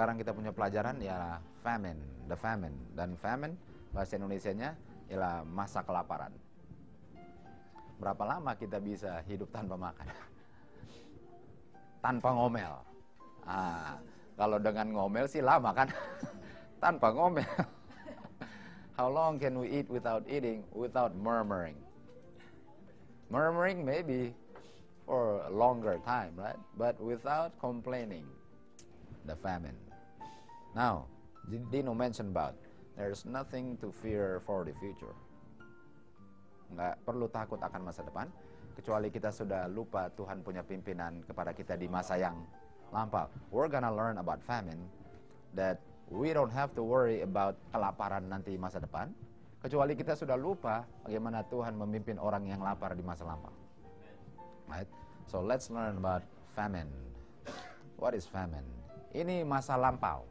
sekarang kita punya pelajaran ya famine, the famine. Dan famine bahasa Indonesianya ialah masa kelaparan. Berapa lama kita bisa hidup tanpa makan? Tanpa ngomel. Kalau dengan ngomel sih lama kan? Tanpa ngomel. How long can we eat without eating, without murmuring? Murmuring maybe for a longer time, right? But without complaining. The famine. Now, Dino mentioned about there's nothing to fear for the future. Nggak perlu takut akan masa depan, kecuali kita sudah lupa Tuhan punya pimpinan kepada kita di masa yang lampau. We're gonna learn about famine, that we don't have to worry about kelaparan nanti masa depan, kecuali kita sudah lupa bagaimana Tuhan memimpin orang yang lapar di masa lampau. Right? So let's learn about famine. What is famine? Ini masa lampau.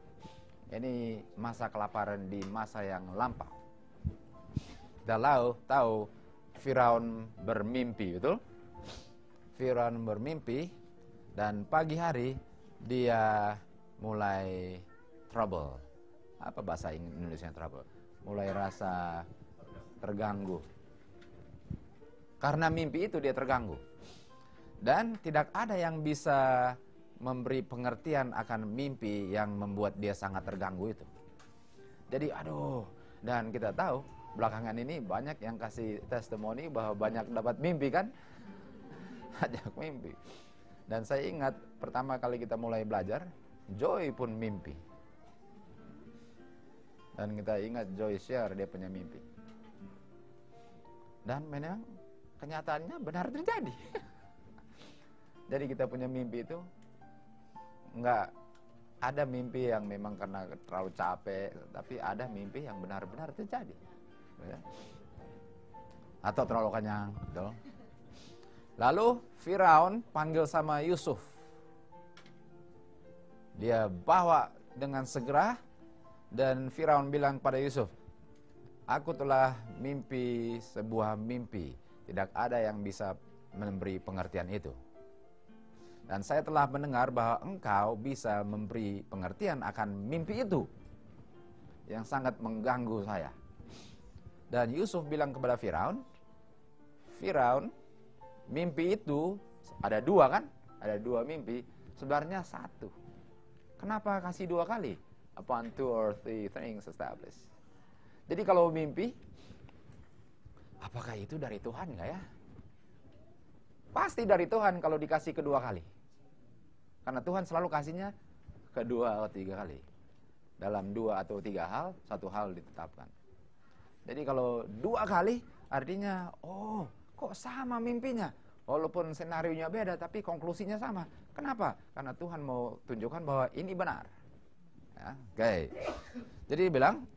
Ini masa kelaparan di masa yang lampau. Kita tahu Firaun bermimpi, betul? Firaun bermimpi dan pagi hari dia mulai trouble. Apa bahasa Indonesia trouble? Mulai rasa terganggu. Karena mimpi itu dia terganggu. Dan tidak ada yang bisa memberi pengertian akan mimpi yang membuat dia sangat terganggu itu. Jadi dan kita tahu belakangan ini banyak yang kasih testimoni bahwa banyak dapat mimpi kan? Banyak mimpi. Dan saya ingat pertama kali kita mulai belajar, Joy pun mimpi. Dan kita ingat Joy share dia punya mimpi. Dan memang kenyataannya benar terjadi. Jadi kita punya mimpi itu enggak ada mimpi yang memang karena terlalu capek, tapi ada mimpi yang benar-benar terjadi. Ya. Atau terlalu kenyang, betul. Lalu Firaun panggil sama Yusuf. Dia bawa dengan segera dan Firaun bilang pada Yusuf, "Aku telah mimpi sebuah mimpi. Tidak ada yang bisa memberi pengertian itu. Dan saya telah mendengar bahwa engkau bisa memberi pengertian akan mimpi itu yang sangat mengganggu saya." Dan Yusuf bilang kepada Firaun, mimpi itu ada dua kan? Ada dua mimpi, sebenarnya satu. Kenapa kasih dua kali? Upon 2 or 3 things established. Jadi kalau mimpi, apakah itu dari Tuhan enggak ya? Pasti dari Tuhan kalau dikasih kedua kali. Karena Tuhan selalu kasihnya kedua atau tiga kali. Dalam 2 atau 3 hal, satu hal ditetapkan. Jadi kalau 2 kali, artinya, kok sama mimpinya? Walaupun senarionya beda, tapi konklusinya sama. Kenapa? Karena Tuhan mau tunjukkan bahwa ini benar. Ya, oke. Jadi bilang,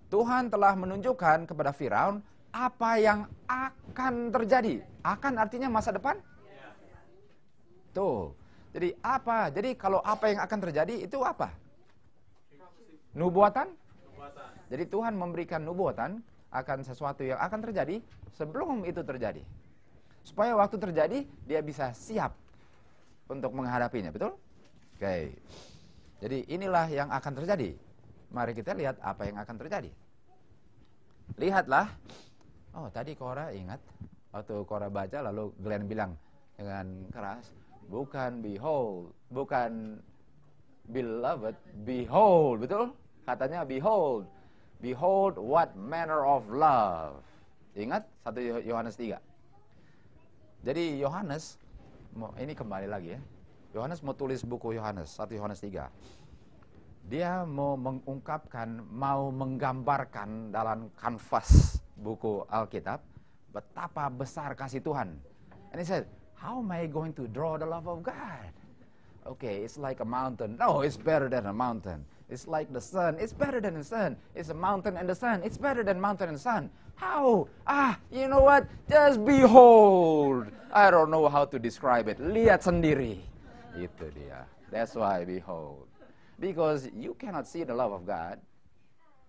Tuhan telah menunjukkan kepada Firaun apa yang akan terjadi. Akan artinya masa depan? Tuh. Jadi apa? Jadi kalau apa yang akan terjadi itu apa? Nubuatan? Jadi Tuhan memberikan nubuatan akan sesuatu yang akan terjadi sebelum itu terjadi. Supaya waktu terjadi, dia bisa siap untuk menghadapinya, betul? Oke. Jadi inilah yang akan terjadi. Mari kita lihat apa yang akan terjadi. Lihatlah. Tadi Cora ingat, waktu Cora baca lalu Glenn bilang dengan keras, bukan behold, bukan beloved, behold, betul? Katanya behold. Behold what manner of love. Ingat 1 Yohanes 3. Jadi Yohanes, ini kembali lagi ya. Yohanes mau tulis buku Yohanes, 1 Yohanes 3. Dia mau mengungkapkan, mau menggambarkan dalam kanvas buku Alkitab betapa besar kasih Tuhan. And he said, how am I going to draw the love of God? Okay, it's like a mountain. No, it's better than a mountain. It's like the sun. It's better than the sun. It's a mountain and the sun. It's better than mountain and sun. How? You know what? Just behold. I don't know how to describe it. Lihat sendiri. Itu dia. That's why behold. Because you cannot see the love of God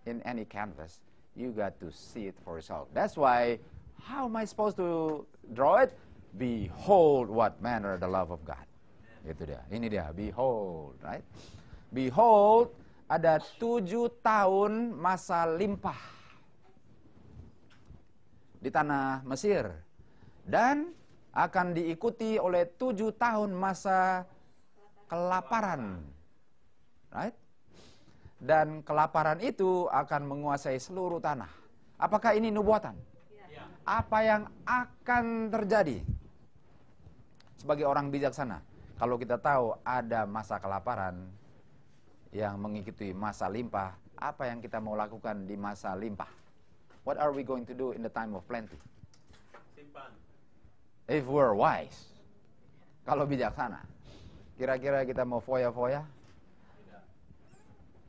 in any canvas. You got to see it for yourself. That's why, how am I supposed to draw it? Behold what manner the love of God. Itu dia. Ini dia. Behold, right? Behold, ada 7 tahun masa limpah di tanah Mesir. Dan akan diikuti oleh 7 tahun masa kelaparan. Right? Dan kelaparan itu akan menguasai seluruh tanah. Apakah ini nubuatan? Apa yang akan terjadi? Sebagai orang bijaksana, kalau kita tahu ada masa kelaparan yang mengikuti masa limpah, apa yang kita mau lakukan di masa limpah? What are we going to do in the time of plenty? Simpan. If we're wise. Kalau bijaksana. Kira-kira kita mau foya-foya?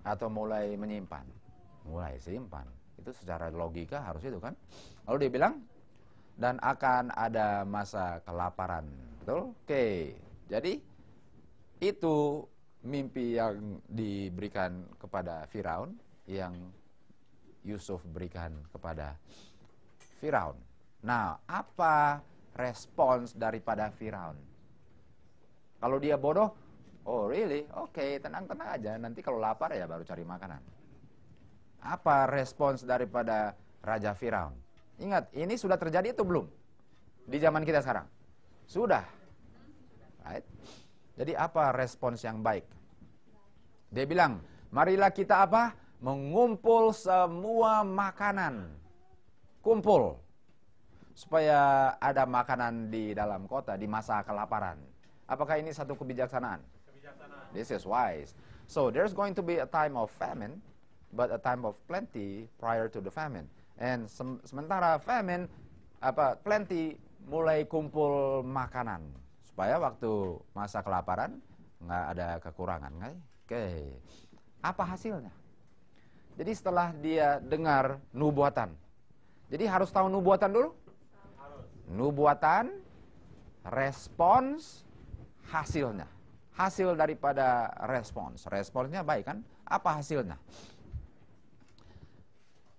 Atau mulai menyimpan? Mulai simpan. Itu secara logika harus itu kan. Lalu dia bilang, dan akan ada masa kelaparan. Betul? Oke. Jadi, itu mimpi yang diberikan kepada Firaun, yang Yusuf berikan kepada Firaun. Nah, apa respons daripada Firaun? Kalau dia bodoh, oh really? Oke, tenang-tenang aja. Nanti kalau lapar ya baru cari makanan. Apa respons daripada Raja Firaun? Ingat, ini sudah terjadi itu belum? Di zaman kita sekarang? Sudah. Right? Jadi apa respons yang baik? Dia bilang, marilah kita apa? Mengumpul semua makanan. Kumpul. Supaya ada makanan di dalam kota di masa kelaparan. Apakah ini satu kebijaksanaan? Kebijaksanaan. This is wise. So there's going to be a time of famine, but a time of plenty prior to the famine. And sementara famine, plenty, mulai kumpul makanan. Supaya waktu masa kelaparan, nggak ada kekurangan. Oke. Apa hasilnya? Jadi setelah dia dengar nubuatan. Jadi harus tahu nubuatan dulu? Harus. Nubuatan, respons, hasilnya. Hasil daripada respons. Responsnya baik kan? Apa hasilnya?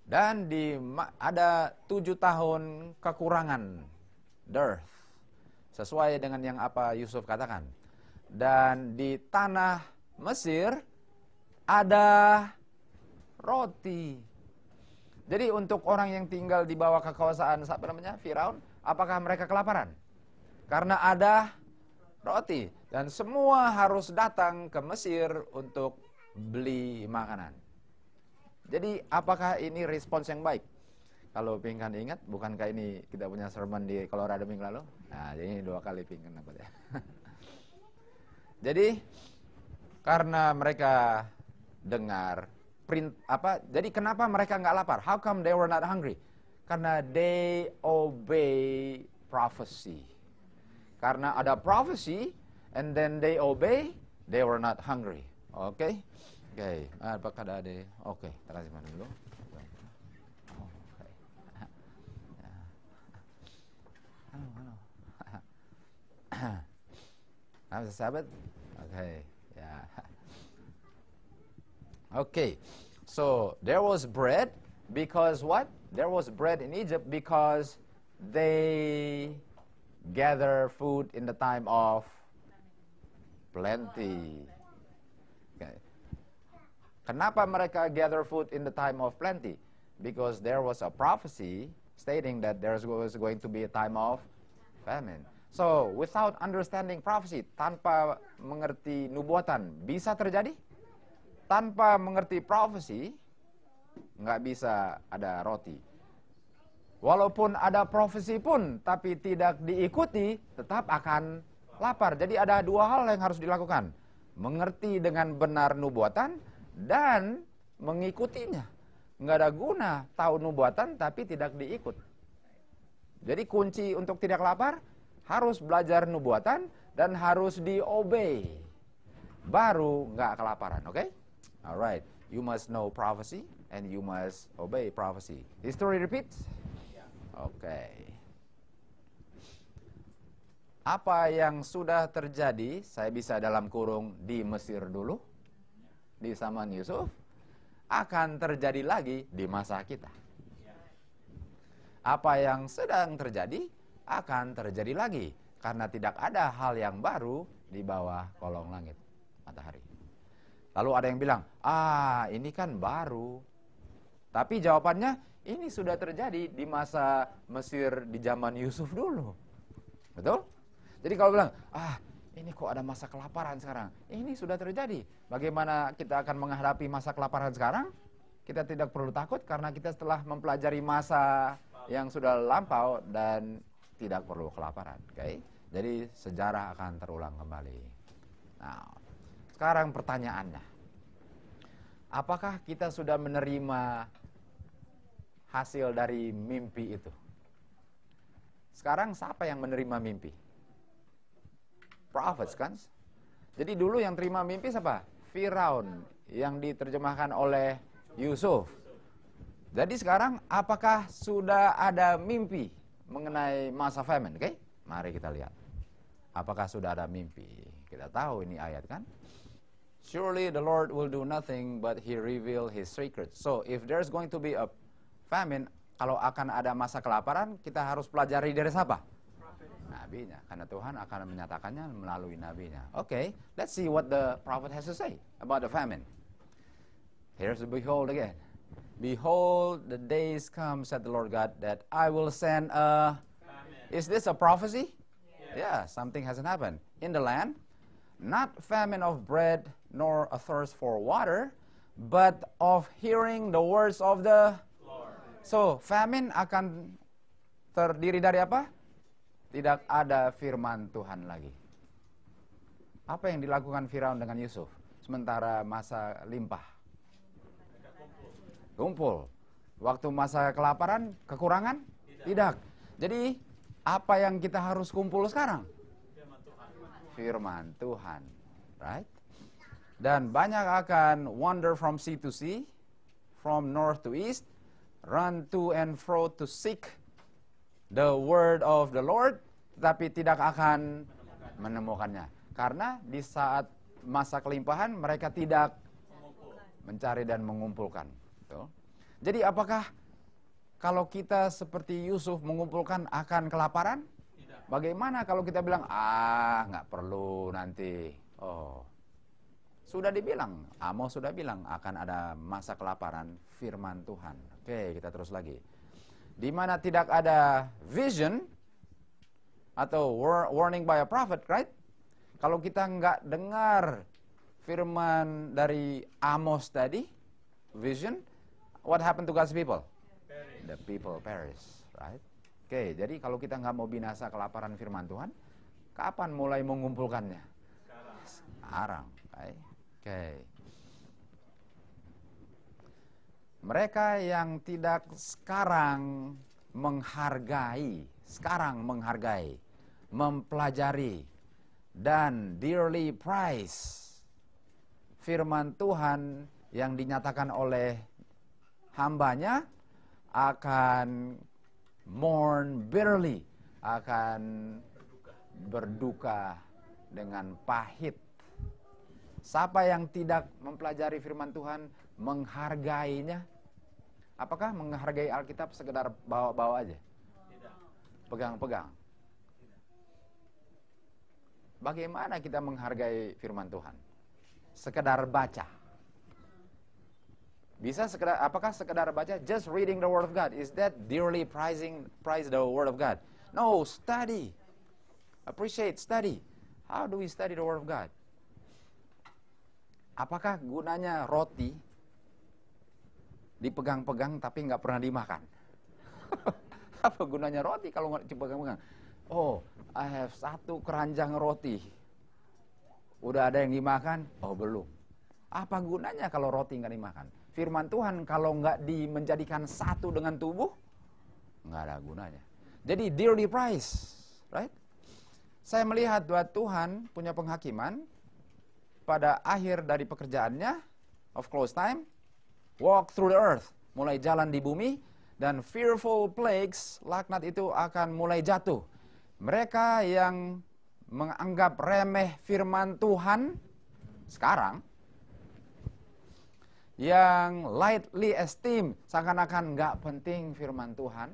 Dan ada 7 tahun kekurangan. Dearth. Sesuai dengan yang apa Yusuf katakan. Dan di tanah Mesir ada roti. Jadi untuk orang yang tinggal di bawah kekuasaan Firaun, apakah mereka kelaparan? Karena ada roti dan semua harus datang ke Mesir untuk beli makanan. Jadi apakah ini respons yang baik? Kalau Pingkan ingat, bukankah ini kita punya sermon di Colorado minggu lalu? Nah, jadi 2 kali Pingkan dapat ya. Jadi karena mereka dengar jadi kenapa mereka nggak lapar? How come they were not hungry? Karena they obey prophecy. Karena ada prophecy and then they obey, they were not hungry. Oke? Oke. Apakah ada? Oke, kita kasih mana dulu? Halo. Sahabat? Oke, ya. Okay, so there was bread because what? There was bread in Egypt because they gather food in the time of plenty. Okay. Kenapa mereka gather food in the time of plenty? Because there was a prophecy stating that there was going to be a time of famine. So, without understanding prophecy, tanpa mengerti nubuatan, bisa terjadi? Tanpa mengerti prophecy, nggak bisa ada roti. Walaupun ada prophecy pun, tapi tidak diikuti, tetap akan lapar. Jadi ada 2 hal yang harus dilakukan. Mengerti dengan benar nubuatan, dan mengikutinya. Nggak ada guna tahu nubuatan, tapi tidak diikut. Jadi kunci untuk tidak lapar, harus belajar nubuatan, dan harus di-obey. Baru nggak kelaparan, oke? Alright, you must know prophecy and you must obey prophecy. History repeats? Okay. Apa yang sudah terjadi, saya bisa dalam kurung di Mesir dulu, di zaman Yusuf, akan terjadi lagi di masa kita. Apa yang sedang terjadi, akan terjadi lagi. Karena tidak ada hal yang baru di bawah kolong langit, matahari. Lalu ada yang bilang, ini kan baru. Tapi jawabannya, ini sudah terjadi di masa Mesir di zaman Yusuf dulu. Betul? Jadi kalau bilang, ini kok ada masa kelaparan sekarang. Ini sudah terjadi. Bagaimana kita akan menghadapi masa kelaparan sekarang? Kita tidak perlu takut karena kita telah mempelajari masa yang sudah lampau dan tidak perlu kelaparan. Okay? Jadi sejarah akan terulang kembali. Nah, sekarang pertanyaannya, apakah kita sudah menerima hasil dari mimpi itu? Sekarang siapa yang menerima mimpi? Prophets kan? Jadi dulu yang terima mimpi siapa? Firaun, yang diterjemahkan oleh Yusuf. Jadi sekarang apakah sudah ada mimpi mengenai masa famine? Okay? Mari kita lihat. Apakah sudah ada mimpi? Kita tahu ini ayat kan? Surely the Lord will do nothing but He reveal His secrets. So if there's going to be a famine, kalau akan ada masa kelaparan, kita harus pelajari dari siapa? Nabinya. Karena Tuhan akan menyatakannya melalui nabinya. Okay, let's see what the prophet has to say about the famine. Here's the behold again. Behold, the days come, said the Lord God, that I will send a... Famine. Is this a prophecy? Yeah, something hasn't happened. In the land, not famine of bread, nor a thirst for water, but of hearing the words of the Lord. So, famine akan terdiri dari apa? Tidak ada firman Tuhan lagi. Apa yang dilakukan Firaun dengan Yusuf? Sementara masa limpah. Kumpul. Waktu masa kelaparan, kekurangan? Tidak. Jadi, apa yang kita harus kumpul sekarang? Firman Tuhan. Right? Dan banyak akan wander from sea to sea, from north to east, run to and fro to seek the word of the Lord, tapi tidak akan menemukannya. Karena di saat masa kelimpahan, mereka tidak mencari dan mengumpulkan. Betul? Jadi apakah kalau kita seperti Yusuf mengumpulkan akan kelaparan? Tidak. Bagaimana kalau kita bilang, nggak perlu nanti. Oh, sudah dibilang, Amos sudah bilang akan ada masa kelaparan, firman Tuhan. Oke, kita terus lagi. Di mana tidak ada vision atau warning by a prophet, right? Kalau kita nggak dengar firman dari Amos tadi, vision, what happened to God's people? The people perish, right? Oke, jadi kalau kita nggak mau binasa kelaparan firman Tuhan, kapan mulai mengumpulkannya? Sekarang, right? Oke. Mereka yang tidak sekarang menghargai, mempelajari, dan dearly prize firman Tuhan yang dinyatakan oleh hambanya, akan mourn bitterly, akan berduka dengan pahit. Siapa yang tidak mempelajari firman Tuhan, menghargainya? Apakah menghargai Alkitab sekedar bawa-bawa aja? Tidak. Pegang-pegang. Bagaimana kita menghargai firman Tuhan? Sekedar baca. Bisa sekedar, apakah sekedar baca? Just reading the Word of God. Is that dearly prize the Word of God? No, study. Appreciate, study. How do we study the Word of God? Apakah gunanya roti dipegang-pegang tapi nggak pernah dimakan? Apa gunanya roti kalau nggak dipegang-pegang? Oh, I have 1 keranjang roti. Udah ada yang dimakan? Oh, belum. Apa gunanya kalau roti nggak dimakan? Firman Tuhan kalau nggak menjadikan satu dengan tubuh, nggak ada gunanya. Jadi dearly price, right? Saya melihat bahwa Tuhan punya penghakiman pada akhir dari pekerjaannya, of close time, walk through the earth, mulai jalan di bumi, dan fearful plagues, laknat itu akan mulai jatuh. Mereka yang menganggap remeh firman Tuhan sekarang, yang lightly esteem, seakan-akan nggak penting firman Tuhan,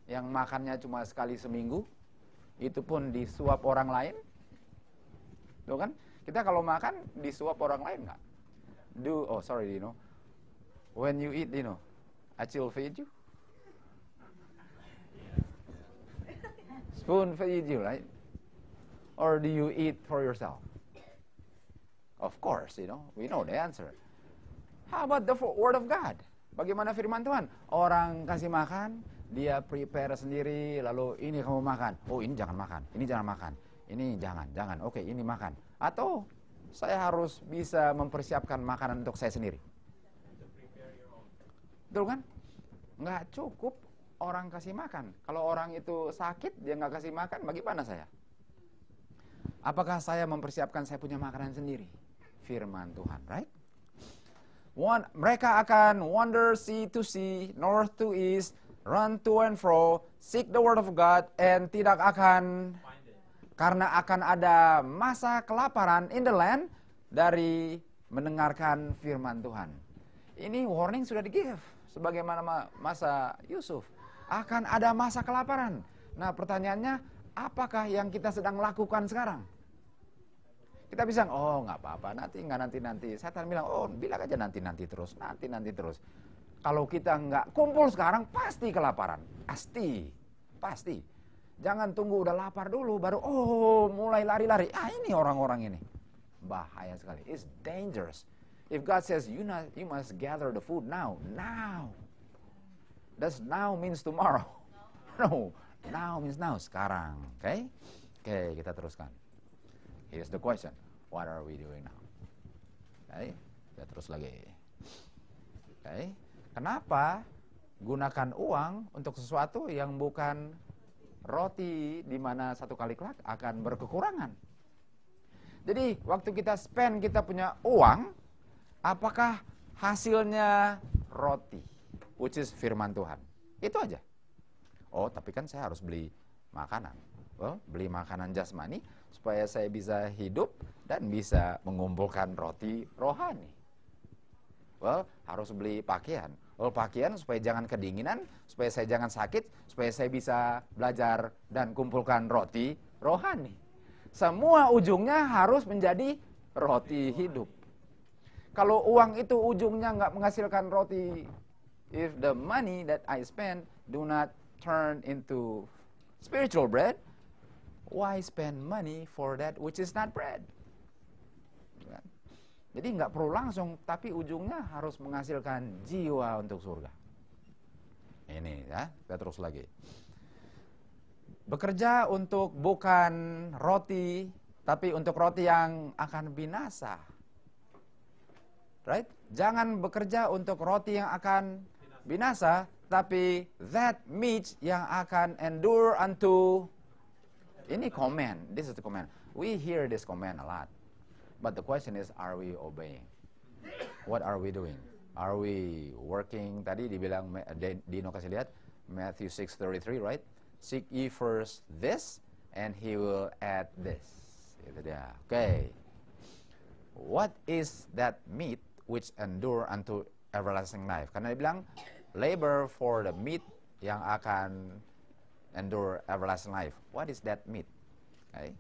yang makannya cuma sekali seminggu, itu pun disuap orang lain, tuh kan? Kita kalau makan disuap orang lain nggak? Sorry Dino. When you eat, Dino, Acil feed you? Spoon feed you, right? Or do you eat for yourself? Of course, we know the answer. How about the word of God? Bagaimana firman Tuhan? Orang kasih makan, dia prepare sendiri, lalu ini kamu makan. Oh, ini jangan makan, ini jangan makan. Ini jangan. Oke, ini makan. Atau saya harus bisa mempersiapkan makanan untuk saya sendiri. Betul kan? Nggak cukup orang kasih makan. Kalau orang itu sakit, dia nggak kasih makan, bagaimana saya? Apakah saya mempersiapkan saya punya makanan sendiri? Firman Tuhan, right? Mereka akan wander sea to sea, north to east, run to and fro, seek the word of God, and tidak akan, karena akan ada masa kelaparan in the land dari mendengarkan firman Tuhan. Ini warning sudah di-give, sebagaimana masa Yusuf. Akan ada masa kelaparan. Nah, pertanyaannya, apakah yang kita sedang lakukan sekarang? Kita bisa, nggak apa-apa, nanti. Setan bilang, bilang aja nanti terus. Kalau kita nggak kumpul sekarang, pasti kelaparan. Pasti. Jangan tunggu udah lapar dulu, baru, mulai lari-lari. Ini orang-orang ini. Bahaya sekali. It's dangerous. If God says, you must gather the food now. Does now means tomorrow? No. Now means now, sekarang. Okay, kita teruskan. Here's the question. What are we doing now? Okay, kita terus lagi. Okay, kenapa gunakan uang untuk sesuatu yang bukan roti di mana satu kali kelak akan berkekurangan? Jadi, waktu kita spend, kita punya uang, apakah hasilnya roti, which is firman Tuhan? Itu aja. Tapi kan saya harus beli makanan. Beli makanan jasmani supaya saya bisa hidup dan bisa mengumpulkan roti rohani. Harus beli pakaian. Pakaian supaya jangan kedinginan, supaya saya jangan sakit, supaya saya bisa belajar dan kumpulkan roti rohani. Semua ujungnya harus menjadi roti hidup. Kalau uang itu ujungnya nggak menghasilkan roti, if the money that I spend do not turn into spiritual bread, why spend money for that which is not bread? Jadi nggak perlu langsung, tapi ujungnya harus menghasilkan jiwa untuk surga. Ini ya, kita terus lagi. Bekerja untuk bukan roti, tapi untuk roti yang akan binasa. Right? Jangan bekerja untuk roti yang akan binasa, tapi that meat yang akan endure unto. Ini command. This is the command. We hear this command a lot. But the question is, are we obeying? What are we doing? Are we working? Tadi dibilang, Dino kasih lihat, Matthew 6:33, right? Seek ye first this, and he will add this. Itu dia. Okay. What is that meat which endure unto everlasting life? Karena dia bilang, labor for the meat yang akan endure everlasting life. What is that meat? Okay.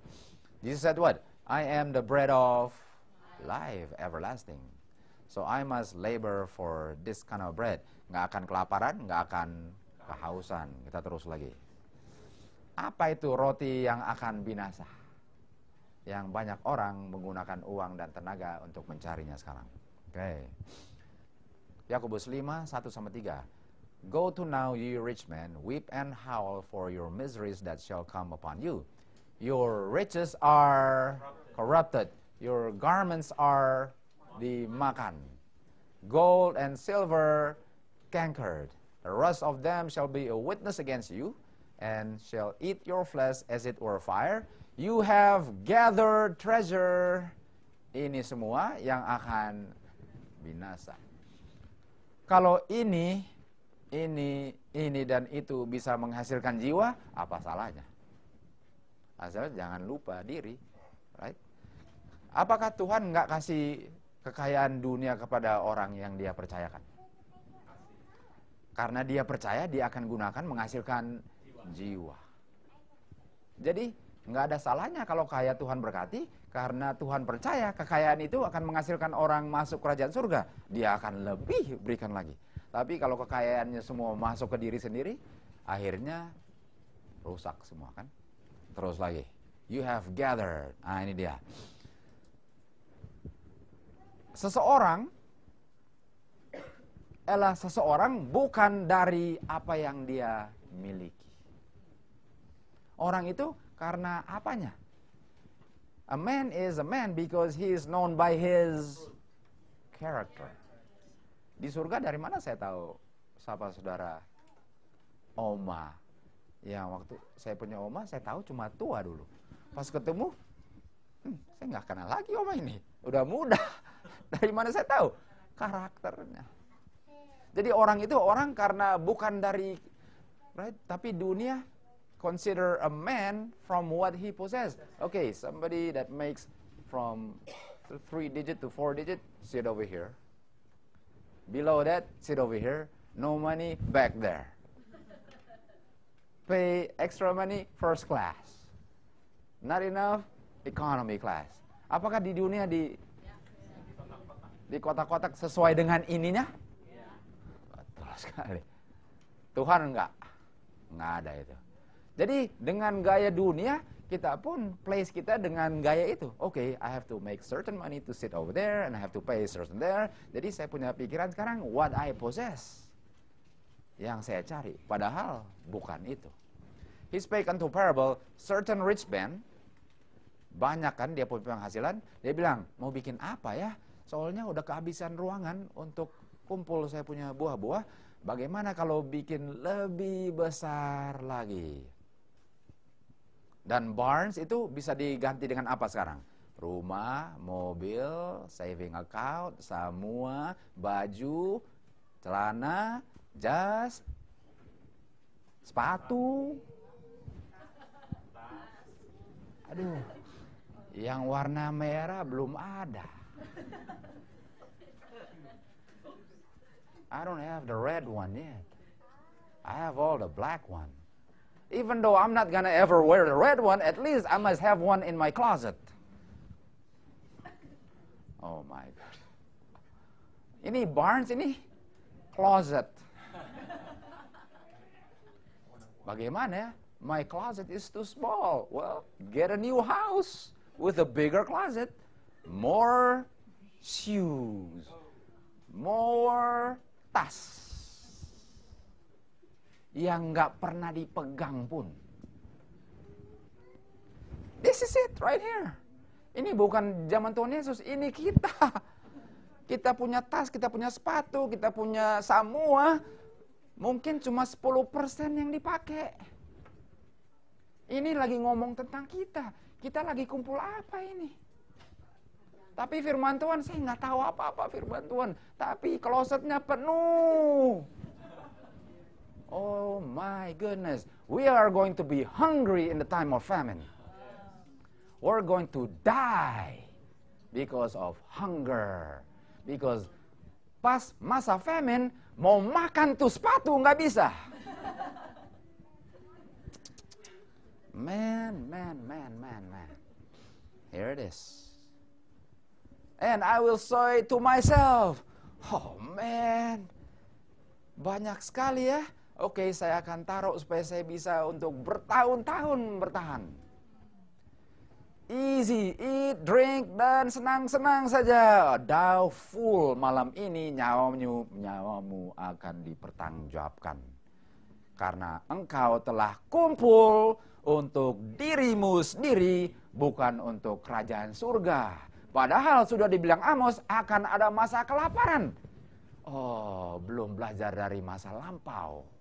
Jesus said what? I am the bread of life everlasting. So I must labor for this kind of bread. Nggak akan kelaparan, nggak akan kehausan. Kita terus lagi. Apa itu roti yang akan binasa? Yang banyak orang menggunakan uang dan tenaga untuk mencarinya sekarang. Oke. Yakobus 5:1-3. Go to now, ye rich men, weep and howl for your miseries that shall come upon you. Your riches are corrupted. Your garments are dimakan. Gold and silver cankered. The rust of them shall be a witness against you, and shall eat your flesh as it were fire. You have gathered treasure. Ini semua yang akan binasa. Kalau ini dan itu bisa menghasilkan jiwa, apa salahnya? Asal jangan lupa diri, right? Apakah Tuhan nggak kasih kekayaan dunia kepada orang yang dia percayakan? Karena dia percaya, dia akan gunakan menghasilkan jiwa. Jadi nggak ada salahnya kalau kaya Tuhan berkati, Karena Tuhan percaya kekayaan itu akan menghasilkan orang masuk kerajaan surga, dia akan lebih berikan lagi. Tapi kalau kekayaannya semua masuk ke diri sendiri, akhirnya rusak semua kan. Terus lagi, you have gathered. Ah, ini dia. Seseorang adalah seseorang bukan dari apa yang dia miliki. Orang itu karena apanya? A man is a man because he is known by his character. Di surga dari mana saya tahu siapa saudara Oma? Ya waktu saya punya Oma saya tahu cuma tua dulu. Pas ketemu, saya nggak kenal lagi Oma ini. Udah muda. Dari mana saya tahu? Karakternya. Jadi orang itu orang karena bukan dari, right? Tapi dunia consider a man from what he possess. Okay, somebody that makes from 3 digit to 4 digit, sit over here. Below that, sit over here. No money, back there. Pay extra money, first class. Not enough, economy class. Apakah di dunia di kotak-kotak sesuai dengan ininya? Betul sekali. Tuhan enggak ada itu. Jadi dengan gaya dunia, kita pun place kita dengan gaya itu. Okay, I have to make certain money to sit over there, and I have to pay certain there. Jadi saya punya pikiran sekarang, what I possess. Yang saya cari, padahal bukan itu. He spake unto parable, certain rich man, banyak kan dia punya penghasilan, dia bilang, mau bikin apa ya? Soalnya udah kehabisan ruangan untuk kumpul saya punya buah-buah, bagaimana kalau bikin lebih besar lagi? Dan barns itu bisa diganti dengan apa sekarang? Rumah, mobil, saving account, semua, baju, celana, jas, sepatu. Aduh, yang warna merah belum ada. I don't have the red one yet. I have all the black one. Even though I'm not gonna ever wear the red one, at least I must have one in my closet. Oh my God. Ini barns, ini closet. Bagaimana ya? My closet is too small. Well, get a new house with a bigger closet. More shoes. More tas. Yang nggak pernah dipegang pun. This is it right here. Ini bukan zaman Tuhan Yesus, ini kita. Kita punya tas, kita punya sepatu, kita punya semua. Mungkin cuma 10% yang dipakai. Ini lagi ngomong tentang kita. Kita lagi kumpul apa ini? Tapi firman Tuhan, saya nggak tahu apa-apa firman Tuhan. Tapi klosetnya penuh. Oh my goodness, we are going to be hungry in the time of famine. We're going to die because of hunger. Because pas masa famine, mau makan tuh sepatu nggak bisa. Man. Here it is. And I will say to myself, oh man, banyak sekali ya. Oke, saya akan taruh supaya saya bisa untuk bertahun-tahun bertahan. Easy, eat, drink, dan senang-senang saja. Thou full, malam ini nyawamu akan dipertanggungjawabkan. Karena engkau telah kumpul untuk dirimu sendiri, bukan untuk kerajaan surga. Padahal sudah dibilang Amos akan ada masa kelaparan. Oh, belum belajar dari masa lampau.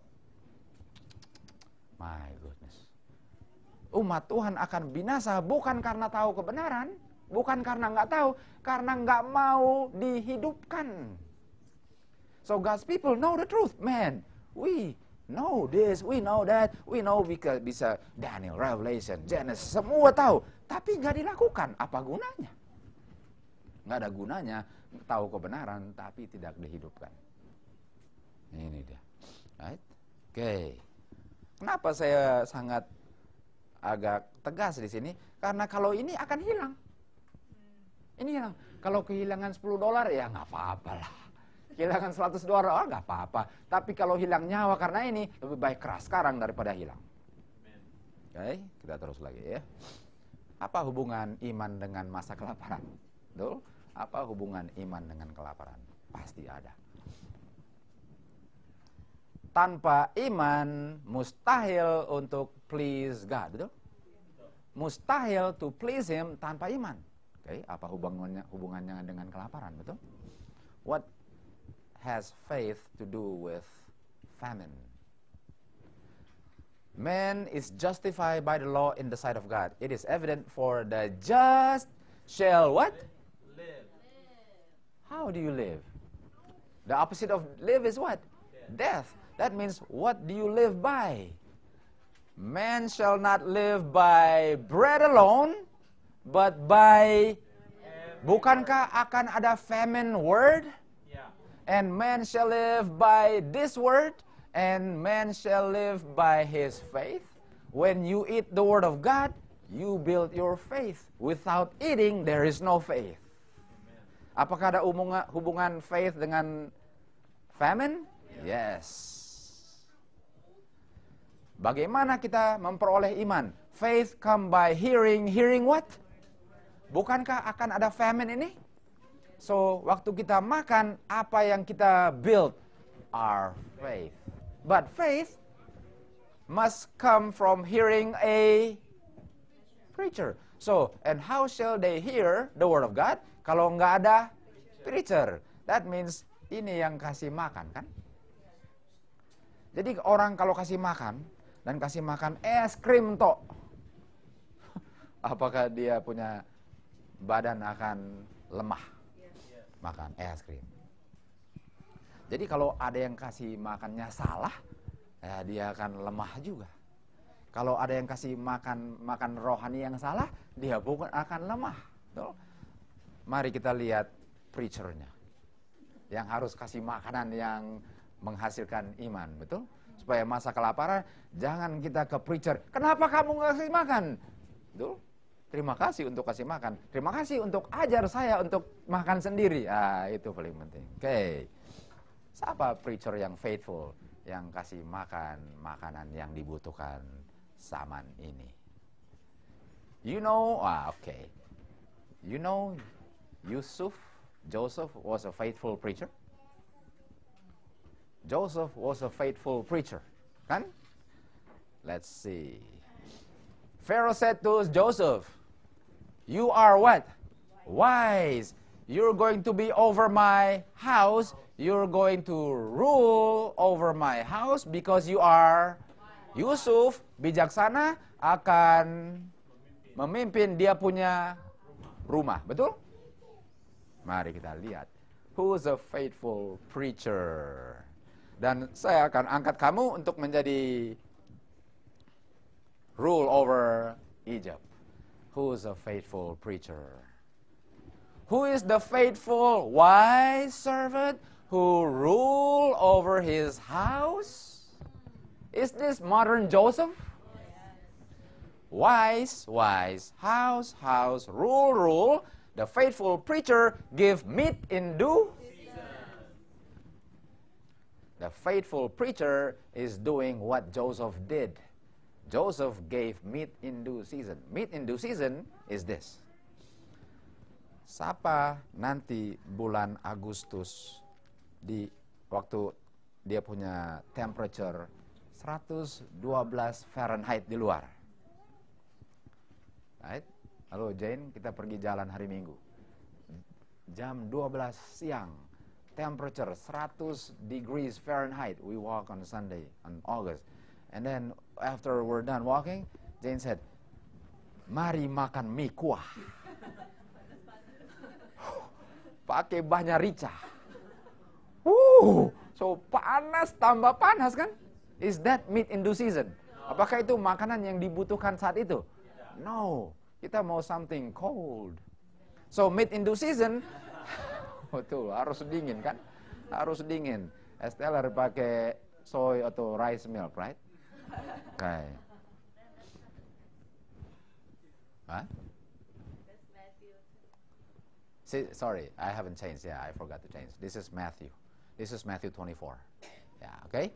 My goodness. Umat Tuhan akan binasa bukan karena tahu kebenaran, bukan karena nggak tahu, karena nggak mau dihidupkan. So God's people know the truth, man. We know this, we know that, we know because bisa Daniel, Revelation, Genesis, semua tahu, tapi nggak dilakukan. Apa gunanya? Nggak ada gunanya tahu kebenaran, tapi tidak dihidupkan. Ini dia, right? Okay. Kenapa saya sangat agak tegas di sini? Karena kalau ini akan hilang. Ini yang kalau kehilangan $10 ya nggak apa-apa lah. Kehilangan $100 nggak apa-apa. Tapi kalau hilang nyawa karena ini, lebih baik keras sekarang daripada hilang. Oke, kita terus lagi ya. Apa hubungan iman dengan masa kelaparan? Betul? Apa hubungan iman dengan kelaparan? Pasti ada. Tanpa iman, mustahil untuk please God. Betul? Mustahil to please Him tanpa iman. Oke, apa hubungannya dengan kelaparan? Betul? What has faith to do with famine? Man is justified by the law in the sight of God. It is evident for the just shall what? Live. How do you live? The opposite of live is what? Death. That means what do you live by? Man shall not live by bread alone, but by... Bukankah akan ada famine word? Yeah. And man shall live by this word, and man shall live by his faith. When you eat the word of God, you build your faith. Without eating, there is no faith. Apakah ada hubungan faith dengan famine? Yes. Bagaimana kita memperoleh iman? Faith come by hearing. Hearing what? Bukankah akan ada famine ini? So, waktu kita makan, apa yang kita build? Our faith. But faith must come from hearing a preacher. So, and how shall they hear the word of God? Kalau nggak ada preacher. That means ini yang kasih makan, kan? Jadi orang kalau kasih makan, dan kasih makan es krim tok. Apakah dia punya badan akan lemah? Makan es krim. Jadi kalau ada yang kasih makannya salah, ya dia akan lemah juga. Kalau ada yang kasih makan rohani yang salah, dia bukan akan lemah. Betul? Mari kita lihat preachernya. Yang harus kasih makanan yang menghasilkan iman, betul? Supaya masa kelaparan, jangan kita ke preacher. Kenapa kamu nggak kasih makan? Betul? Terima kasih untuk kasih makan. Terima kasih untuk ajar saya untuk makan sendiri. Itu paling penting. Oke. Siapa preacher yang faithful, yang kasih makan makanan yang dibutuhkan zaman ini? You know, okay. You know, Joseph was a faithful preacher. Joseph was a faithful preacher, kan? Let's see. Pharaoh said to Joseph, "You are what? Wise. You're going to be over my house. You're going to rule over my house because you are." Yusuf, bijaksana, akan memimpin, dia punya rumah. Betul? Mari kita lihat. Who's a faithful preacher? Dan saya akan angkat kamu untuk menjadi rule over Egypt. Who's a faithful preacher? Who is the faithful, wise servant who rule over his house? Is this modern Joseph? Wise, house, rule. The faithful preacher give meat in due. The faithful preacher is doing what Joseph did. Joseph gave meat in due season. Meat in due season is this. Siapa nanti bulan Agustus di waktu dia punya temperature 112 Fahrenheit di luar. Right? Halo Jane, kita pergi jalan hari Minggu. Jam 12 siang. Temperature 100 degrees Fahrenheit. We walk on Sunday, on August. And then after we're done walking, Jane said, "Mari makan mie kuah." Pakai banyak rica. So panas, tambah panas kan? Is that meat in due season? Apakah itu makanan yang dibutuhkan saat itu? No. Kita mau something cold. So meat in due season, betul, harus dingin kan? Harus dingin. Esteller pakai soy atau rice milk, right? Okay. Hah? Sorry, I haven't changed. Yeah, I forgot to change. This is Matthew. This is Matthew 24. Ya, oke.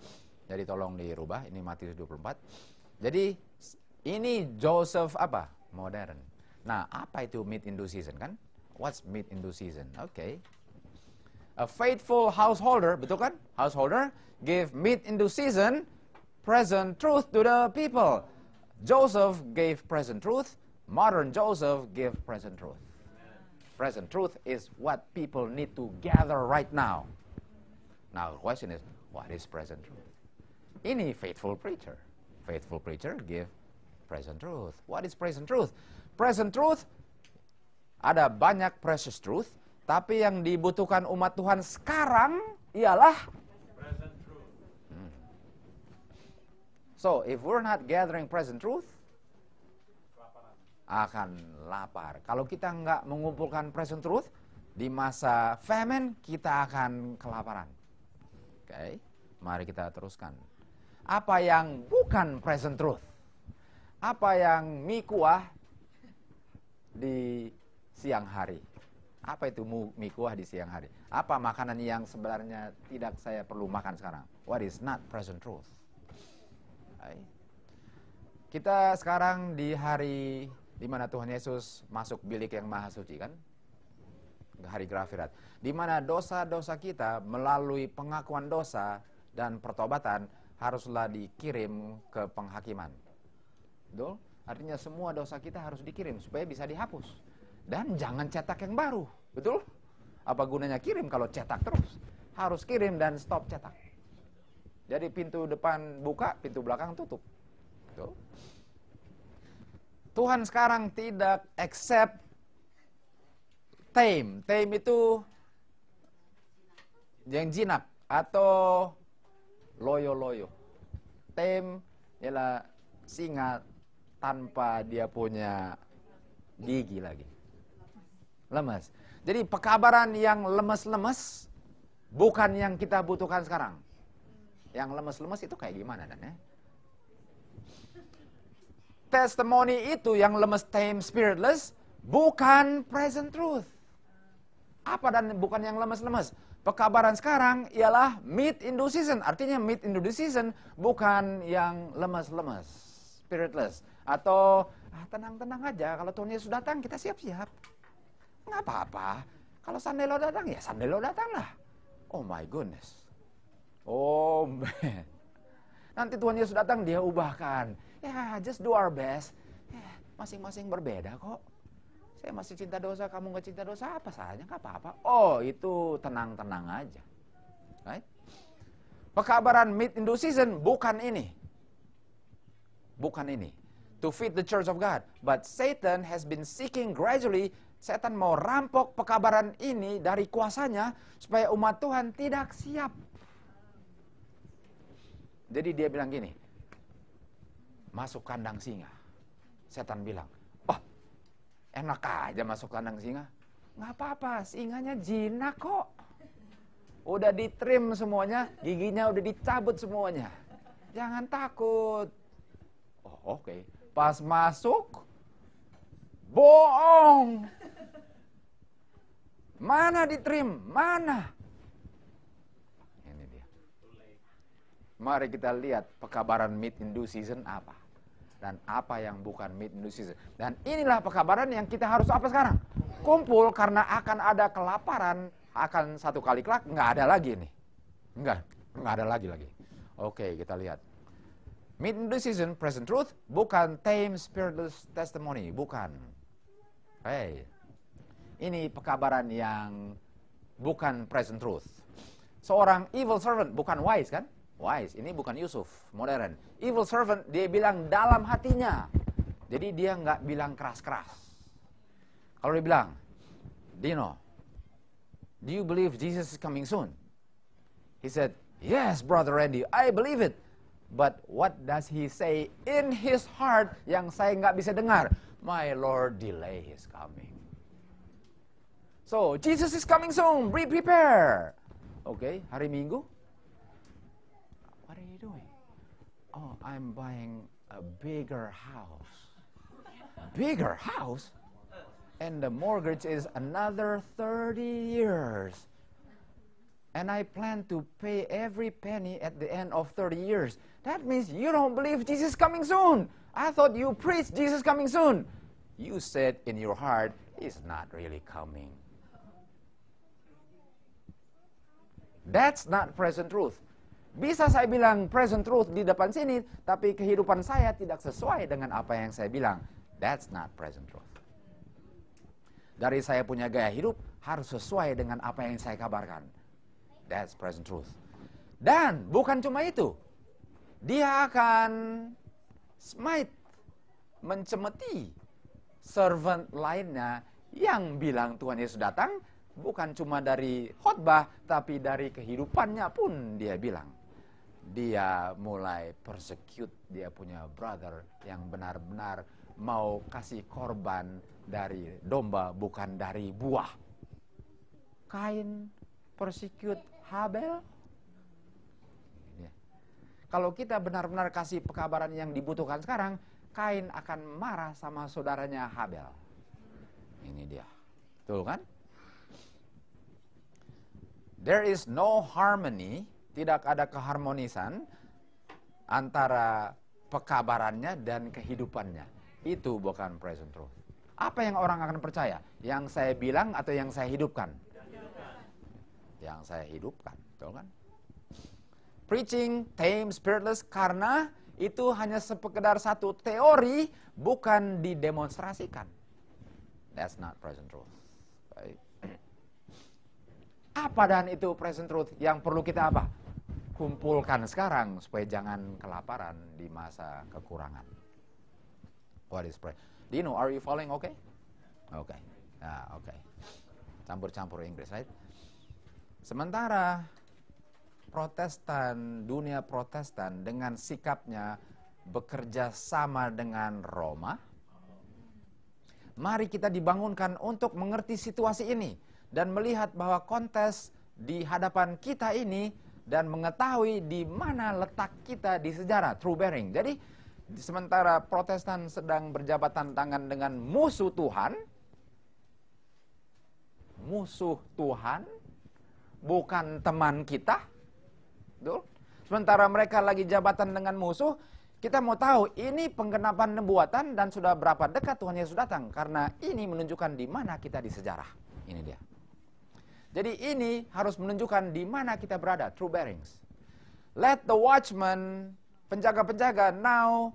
Jadi tolong dirubah. Ini Matius 24. Jadi ini Joseph apa? Modern. Nah, apa itu meet in due season kan? What's meet in due season? Oke. A faithful householder, betul kan? Householder give meet in due season, present truth to the people. Joseph gave present truth. Modern Joseph give present truth. Present truth is what people need to gather right now. Now the question is, what is present truth? Ini faithful preacher. Faithful preacher give present truth. What is present truth? Present truth, ada banyak precious truth, tapi yang dibutuhkan umat Tuhan sekarang ialah Present truth. So, if we're not gathering present truth, Kelaparan. akan lapar. Kalau kita nggak mengumpulkan present truth, di masa famine, kita akan kelaparan. Oke, mari kita teruskan. Apa yang bukan present truth? Apa yang mie kuah di siang hari? Apa itu mie kuah di siang hari? Apa makanan yang sebenarnya tidak saya perlu makan sekarang? What is not present truth? Okay. Kita sekarang di hari di mana Tuhan Yesus masuk bilik yang maha suci kan? Hari Grafirat. Di mana dosa-dosa kita melalui pengakuan dosa dan pertobatan haruslah dikirim ke penghakiman. Betul? Artinya semua dosa kita harus dikirim supaya bisa dihapus. Dan jangan cetak yang baru. Betul? Apa gunanya kirim kalau cetak terus? Harus kirim dan stop cetak. Jadi pintu depan buka, pintu belakang tutup. Betul? Tuhan sekarang tidak accept tame. Tame itu yang jinak atau loyo-loyo. Tame ialah singa tanpa dia punya gigi lagi. Lemes. Jadi pekabaran yang lemes-lemes bukan yang kita butuhkan sekarang. Yang lemes-lemes itu kayak gimana Dan ya? Testimony itu yang lemes, tame, spiritless bukan present truth. Apa dan bukan yang lemes-lemes? Pekabaran sekarang ialah meet in due season. Artinya meet in due season bukan yang lemes-lemes, spiritless. Atau tenang-tenang aja, kalau Tuhan Yesus datang kita siap-siap. Nggak apa-apa. Kalau Sandelo datang ya Sandelo datang lah. Oh my goodness. Oh man. Nanti Tuhan Yesus datang dia ubahkan. Ya just do our best. Ya, masing-masing berbeda kok. Saya masih cinta dosa, kamu nggak cinta dosa, apa salahnya? Nggak apa-apa. Oh, itu tenang-tenang aja. Right? Pekabaran meet in due season bukan ini. Bukan ini. To feed the church of God. But Satan has been seeking gradually. Setan mau rampok pekabaran ini dari kuasanya supaya umat Tuhan tidak siap. Jadi dia bilang gini, masuk kandang singa. Setan bilang, enak aja masuk kandang singa. Nggak apa-apa, singanya jinak kok. Udah ditrim semuanya, giginya udah dicabut semuanya. Jangan takut. Oh oke. Pas masuk, bohong. Mana ditrim? Mana? Ini dia. Mari kita lihat pekabaran meet in due season apa. Dan apa yang bukan meet in due season. Dan inilah pekabaran yang kita harus apa sekarang? Kumpul karena akan ada kelaparan, akan satu kali kelak, nggak ada lagi nih. Nggak ada lagi. Oke, kita lihat. Meet in due season, present truth, bukan tame spiritless testimony, bukan. Hey, ini pekabaran yang bukan present truth. Seorang evil servant, bukan wise kan? Wise, ini bukan Yusuf, modern. Evil servant, dia bilang dalam hatinya. Jadi dia nggak bilang keras-keras. Kalau dia bilang, Dino, do you believe Jesus is coming soon? He said, yes, Brother Randy, I believe it. But what does he say in his heart yang saya nggak bisa dengar? My Lord, delay his coming. So, Jesus is coming soon, be prepared. Oke, hari Minggu. What are you doing? Oh, I'm buying a bigger house. Bigger house? And the mortgage is another 30 years. And I plan to pay every penny at the end of 30 years. That means you don't believe Jesus is coming soon. I thought you preached Jesus coming soon. You said in your heart, he's not really coming. That's not present truth. Bisa saya bilang present truth di depan sini, tapi kehidupan saya tidak sesuai dengan apa yang saya bilang. That's not present truth. Dari saya punya gaya hidup harus sesuai dengan apa yang saya kabarkan. That's present truth. Dan bukan cuma itu. Dia akan smite, mencemeti servant lainnya yang bilang Tuhan Yesus datang, bukan cuma dari khotbah, tapi dari kehidupannya pun dia bilang. Dia mulai persecute dia punya brother yang benar-benar mau kasih korban dari domba, bukan dari buah. Kain persecute Habel. Kalau kita benar-benar kasih pekabaran yang dibutuhkan sekarang, Kain akan marah sama saudaranya Habel. Ini dia. Betul kan? There is no harmony, tidak ada keharmonisan antara pekabarannya dan kehidupannya. Itu bukan present truth. Apa yang orang akan percaya? Yang saya bilang atau yang saya hidupkan? Yang saya hidupkan, betul kan? Preaching tame spiritless karena itu hanya sekedar satu teori, bukan didemonstrasikan. That's not present truth. Baik. Apa dan itu present truth yang perlu kita apa? Kumpulkan sekarang supaya jangan kelaparan di masa kekurangan. What is present? Dino, are you following okay? Okay. Okay. Campur-campur Inggris, right? Sementara Protestan, dunia Protestan dengan sikapnya bekerja sama dengan Roma, mari kita dibangunkan untuk mengerti situasi ini dan melihat bahwa kontes di hadapan kita ini dan mengetahui di mana letak kita di sejarah, true bearing. Jadi sementara Protestan sedang berjabatan tangan dengan musuh Tuhan, bukan teman kita. Betul? Sementara mereka lagi jabatan dengan musuh, kita mau tahu ini penggenapan nubuatan dan sudah berapa dekat Tuhan Yesus datang. Karena ini menunjukkan di mana kita di sejarah. Ini dia. Jadi ini harus menunjukkan di mana kita berada, true bearings. Let the watchman, penjaga-penjaga now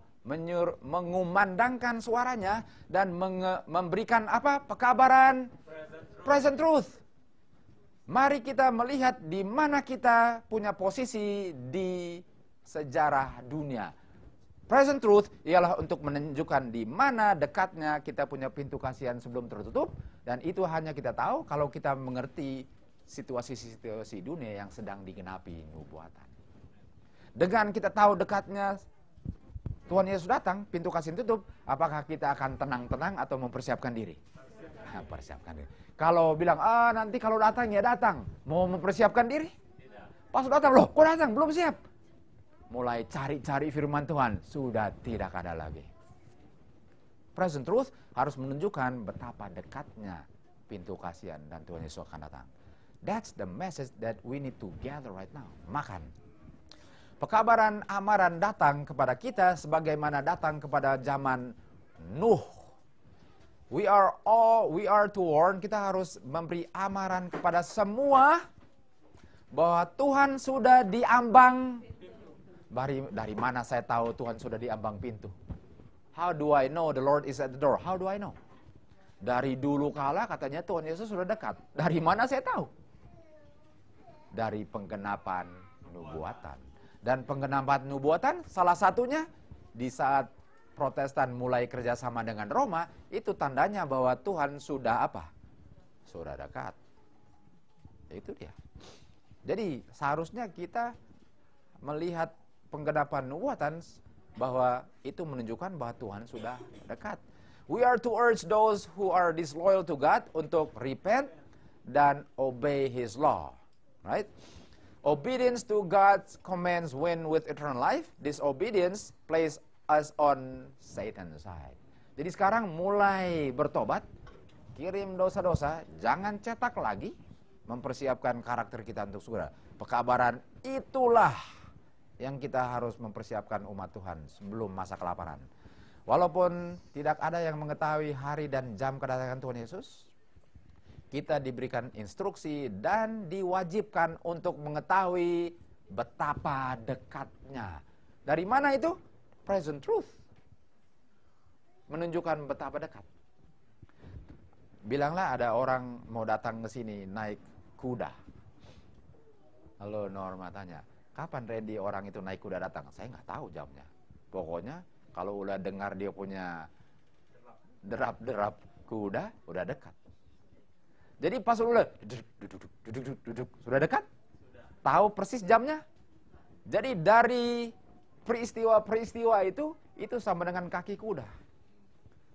mengumandangkan suaranya dan memberikan apa? Pekabaran present truth. Mari kita melihat di mana kita punya posisi di sejarah dunia. Present truth ialah untuk menunjukkan di mana dekatnya kita punya pintu kasihan sebelum tertutup. Dan itu hanya kita tahu kalau kita mengerti situasi-situasi dunia yang sedang digenapi nubuatan. Dengan kita tahu dekatnya Tuhan Yesus datang, pintu kasihan tutup, apakah kita akan tenang-tenang atau mempersiapkan diri? Persiapkan diri. Kalau bilang, nanti kalau datang ya datang. Mau mempersiapkan diri? Pas datang, loh kok datang? Belum siap. Mulai cari-cari firman Tuhan. Sudah tidak ada lagi. Present truth harus menunjukkan betapa dekatnya pintu kasihan dan Tuhan Yesus akan datang. That's the message that we need to gather right now. Makan. Pekabaran amaran datang kepada kita sebagaimana datang kepada zaman Nuh. We are to warn, kita harus memberi amaran kepada semua bahwa Tuhan sudah diambang. Dari mana saya tahu Tuhan sudah diambang pintu? How do I know the Lord is at the door? How do I know? Dari dulu kala katanya Tuhan Yesus sudah dekat. Dari mana saya tahu? Dari penggenapan nubuatan. Dan penggenapan nubuatan salah satunya di saat Protestan mulai kerjasama dengan Roma, itu tandanya bahwa Tuhan sudah apa? Sudah dekat. Itu dia. Jadi seharusnya kita melihat penggenapan nubuatan bahwa itu menunjukkan bahwa Tuhan sudah dekat. We are to urge those who are disloyal to God untuk repent dan obey His law. Right? Obedience to God's commands win with eternal life. Disobedience plays us on Satan's side. Jadi sekarang mulai bertobat, kirim dosa-dosa, jangan cetak lagi, mempersiapkan karakter kita untuk surga. Pekabaran itulah yang kita harus mempersiapkan umat Tuhan sebelum masa kelaparan. Walaupun tidak ada yang mengetahui hari dan jam kedatangan Tuhan Yesus, kita diberikan instruksi dan diwajibkan untuk mengetahui betapa dekatnya. Dari mana itu? Present truth. Menunjukkan betapa dekat. Bilanglah ada orang mau datang ke sini naik kuda. Halo Norma tanya, kapan Randy orang itu naik kuda datang? Saya nggak tahu jamnya. Pokoknya kalau udah dengar dia punya derap-derap kuda, udah dekat. Jadi pas udah duduk, sudah dekat? Tahu persis jamnya? Jadi dari peristiwa-peristiwa itu sama dengan kaki kuda.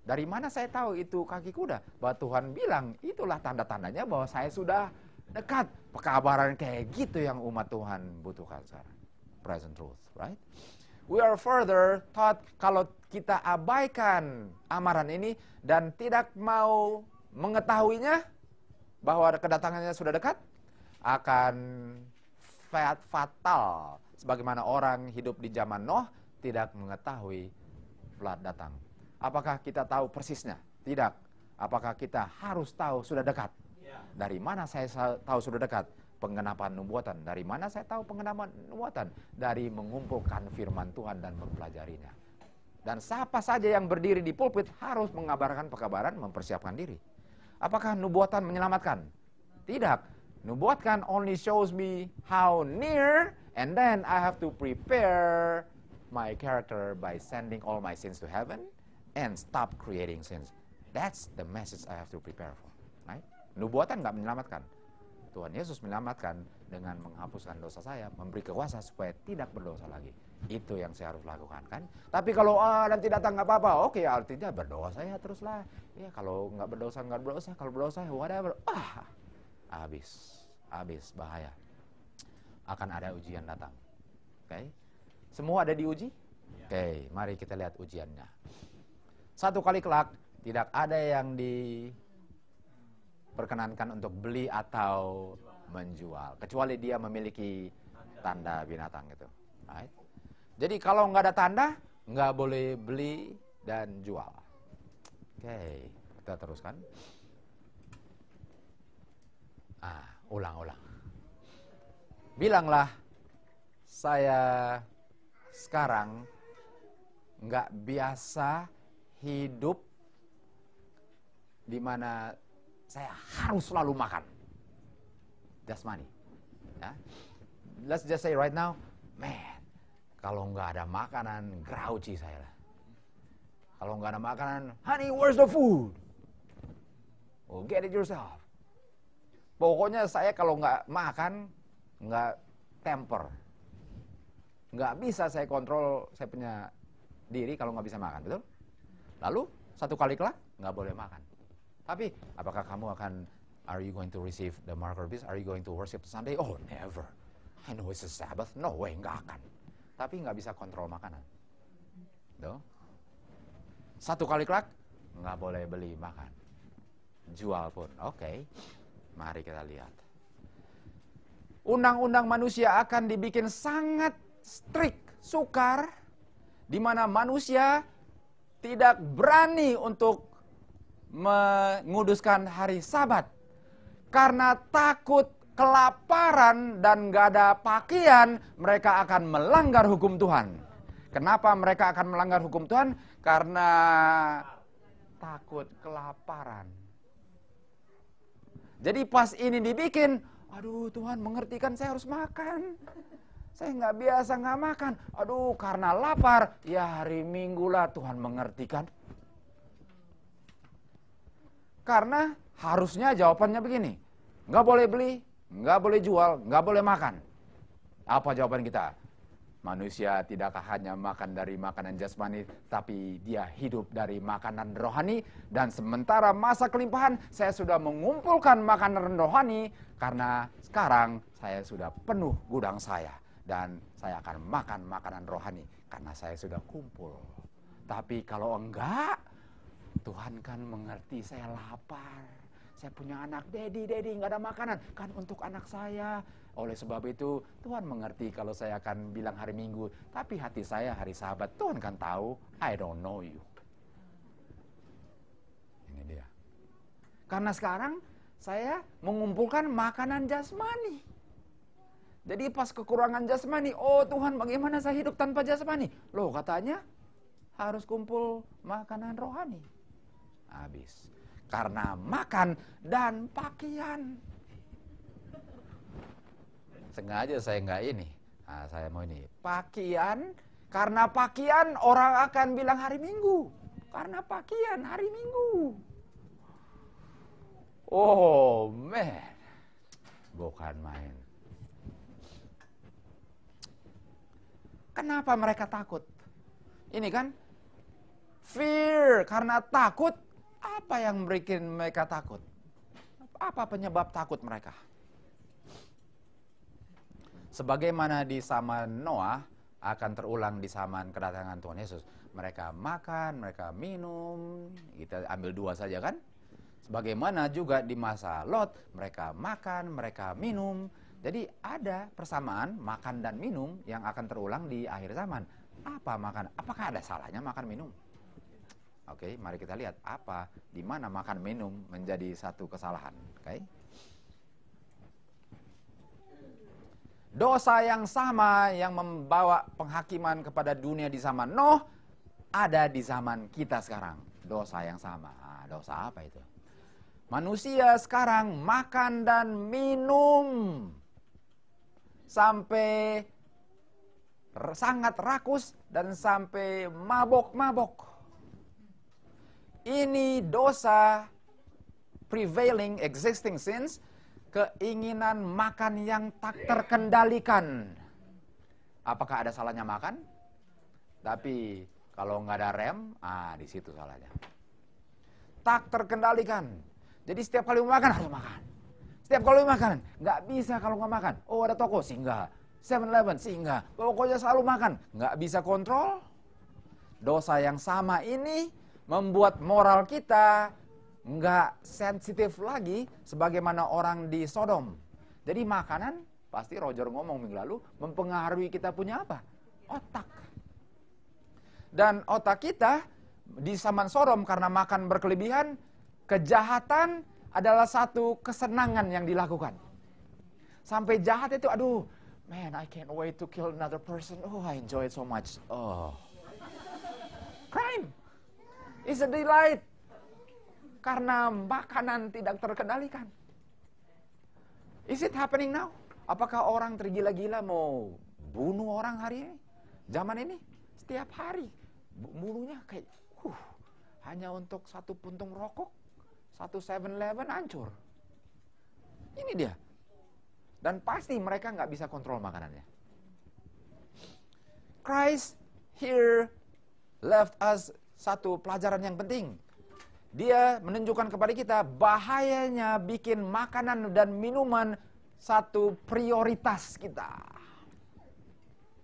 Dari mana saya tahu itu kaki kuda? Bahwa Tuhan bilang, itulah tanda-tandanya bahwa saya sudah dekat. Pekabaran kayak gitu yang umat Tuhan butuhkan sekarang. Present truth, right? We are further taught kalau kita abaikan amaran ini dan tidak mau mengetahuinya bahwa kedatangannya sudah dekat, akan fatal. Sebagaimana orang hidup di zaman Nuh tidak mengetahui flood datang. Apakah kita tahu persisnya? Tidak. Apakah kita harus tahu sudah dekat? Dari mana saya tahu sudah dekat? Penggenapan nubuatan. Dari mana saya tahu penggenapan nubuatan? Dari mengumpulkan firman Tuhan dan mempelajarinya. Dan siapa saja yang berdiri di pulpit harus mengabarkan pekabaran, mempersiapkan diri. Apakah nubuatan menyelamatkan? Tidak. Nubuatan only shows me how near, and then I have to prepare my character by sending all my sins to heaven and stop creating sins. That's the message I have to prepare for. Right? Nubuatan nggak menyelamatkan. Tuhan Yesus menyelamatkan dengan menghapuskan dosa saya, memberi kekuasaan supaya tidak berdosa lagi. Itu yang saya harus lakukan kan. Tapi kalau nanti datang nggak apa-apa, oke, artinya berdosa ya teruslah. Ya kalau nggak berdosa, kalau berdosa whatever. Habis bahaya. Akan ada ujian datang. Oke. Semua ada diuji? Oke, mari kita lihat ujiannya. Satu kali kelak tidak ada yang diperkenankan untuk beli atau menjual, kecuali dia memiliki tanda binatang itu. Right? Jadi kalau nggak ada tanda, nggak boleh beli dan jual. Oke, kita teruskan. Ulang. Bilanglah, saya sekarang nggak biasa hidup di mana saya harus selalu makan jasmani. Ya. Let's just say right now, man, kalau nggak ada makanan, grouchy saya lah. Kalau nggak ada makanan, honey, where's the food? Oh, get it yourself. Pokoknya saya kalau nggak makan, nggak temper. Nggak bisa saya kontrol saya punya diri kalau nggak bisa makan, betul? Lalu, satu kali kelak, nggak boleh makan. Tapi, apakah kamu are you going to receive the mark of the beast? Are you going to worship Sunday? Oh, never. I know it's a Sabbath. No way, nggak akan. Tapi nggak bisa kontrol makanan. Tuh. Satu kali kelak, nggak boleh beli makan. Jual pun, oke. Mari kita lihat. Undang-undang manusia akan dibikin sangat strict, sukar, di mana manusia tidak berani untuk menguduskan hari Sabat. Karena takut kelaparan dan gak ada pakaian, mereka akan melanggar hukum Tuhan. Kenapa mereka akan melanggar hukum Tuhan? Karena takut kelaparan. Jadi pas ini dibikin, aduh Tuhan mengerti kan saya harus makan. Saya nggak biasa nggak makan. Aduh karena lapar, ya hari Minggu lah Tuhan mengerti kan. Karena harusnya jawabannya begini, nggak boleh beli, nggak boleh jual, nggak boleh makan. Apa jawaban kita? Manusia tidak hanya makan dari makanan jasmani, tapi dia hidup dari makanan rohani. Dan sementara masa kelimpahan, saya sudah mengumpulkan makanan rohani, karena sekarang saya sudah penuh gudang saya. Dan saya akan makan makanan rohani, karena saya sudah kumpul. Tapi kalau enggak, Tuhan kan mengerti saya lapar. Saya punya anak, Daddy, nggak ada makanan. Kan untuk anak saya. Oleh sebab itu, Tuhan mengerti kalau saya akan bilang hari Minggu. Tapi hati saya hari Sabat, Tuhan kan tahu, I don't know you. Ini dia. Karena sekarang, saya mengumpulkan makanan jasmani. Jadi pas kekurangan jasmani, oh Tuhan bagaimana saya hidup tanpa jasmani? Loh katanya, harus kumpul makanan rohani. Habis. Karena makan dan pakaian. Sengaja saya nggak ini. Nah, saya mau ini. Pakaian, karena pakaian orang akan bilang hari Minggu. Karena pakaian hari Minggu. Oh man. Bukan main. Kenapa mereka takut? Ini kan fear, karena takut. Apa yang bikin mereka takut? Apa penyebab takut mereka? Sebagaimana di zaman Noah akan terulang di zaman kedatangan Tuhan Yesus. Mereka makan, mereka minum. Kita ambil dua saja kan? Sebagaimana juga di masa Lot, mereka makan, mereka minum. Jadi ada persamaan makan dan minum yang akan terulang di akhir zaman. Apa makan? Apakah ada salahnya makan minum? Oke, mari kita lihat apa, di mana makan minum menjadi satu kesalahan. Oke. Dosa yang sama yang membawa penghakiman kepada dunia di zaman Nuh ada di zaman kita sekarang. Dosa yang sama. Dosa apa itu? Manusia sekarang makan dan minum sampai sangat rakus dan sampai mabok-mabok. Ini dosa prevailing existing sins, keinginan makan yang tak terkendalikan. Apakah ada salahnya makan? Tapi kalau nggak ada rem, di situ salahnya. Tak terkendalikan. Jadi setiap kali makan harus makan. Setiap kali makan, nggak bisa kalau nggak makan. Oh ada toko, singgah. 7-Eleven, singgah. Pokoknya selalu makan. Nggak bisa kontrol. Dosa yang sama ini membuat moral kita nggak sensitif lagi sebagaimana orang di Sodom. Jadi makanan, pasti Roger ngomong minggu lalu, mempengaruhi kita punya apa? Otak. Dan otak kita di zaman Sodom karena makan berkelebihan, kejahatan adalah satu kesenangan yang dilakukan. Sampai jahat itu, aduh, man, I can't wait to kill another person. Oh, I enjoy it so much. Oh. Crime. It's a delight. Karena makanan tidak terkendalikan. Is it happening now? Apakah orang tergila-gila mau bunuh orang hari ini? Zaman ini? Setiap hari. Bunuhnya kayak, hanya untuk satu puntung rokok, satu 7-Eleven hancur. Ini dia. Dan pasti mereka nggak bisa kontrol makanannya. Christ here left us satu pelajaran yang penting. Dia menunjukkan kepada kita bahayanya bikin makanan dan minuman satu prioritas kita.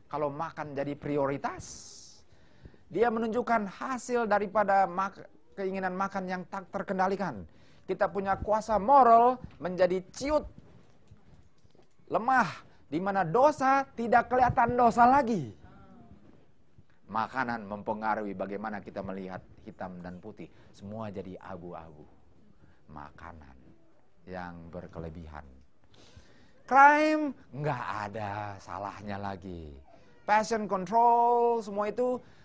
Kalau makan jadi prioritas, dia menunjukkan hasil daripada keinginan makan yang tak terkendalikan. Kita punya kuasa moral menjadi ciut, lemah, di mana dosa tidak kelihatan dosa lagi. Makanan mempengaruhi bagaimana kita melihat hitam dan putih. Semua jadi abu-abu. Makanan yang berkelebihan. Crime nggak ada salahnya lagi. Passion control,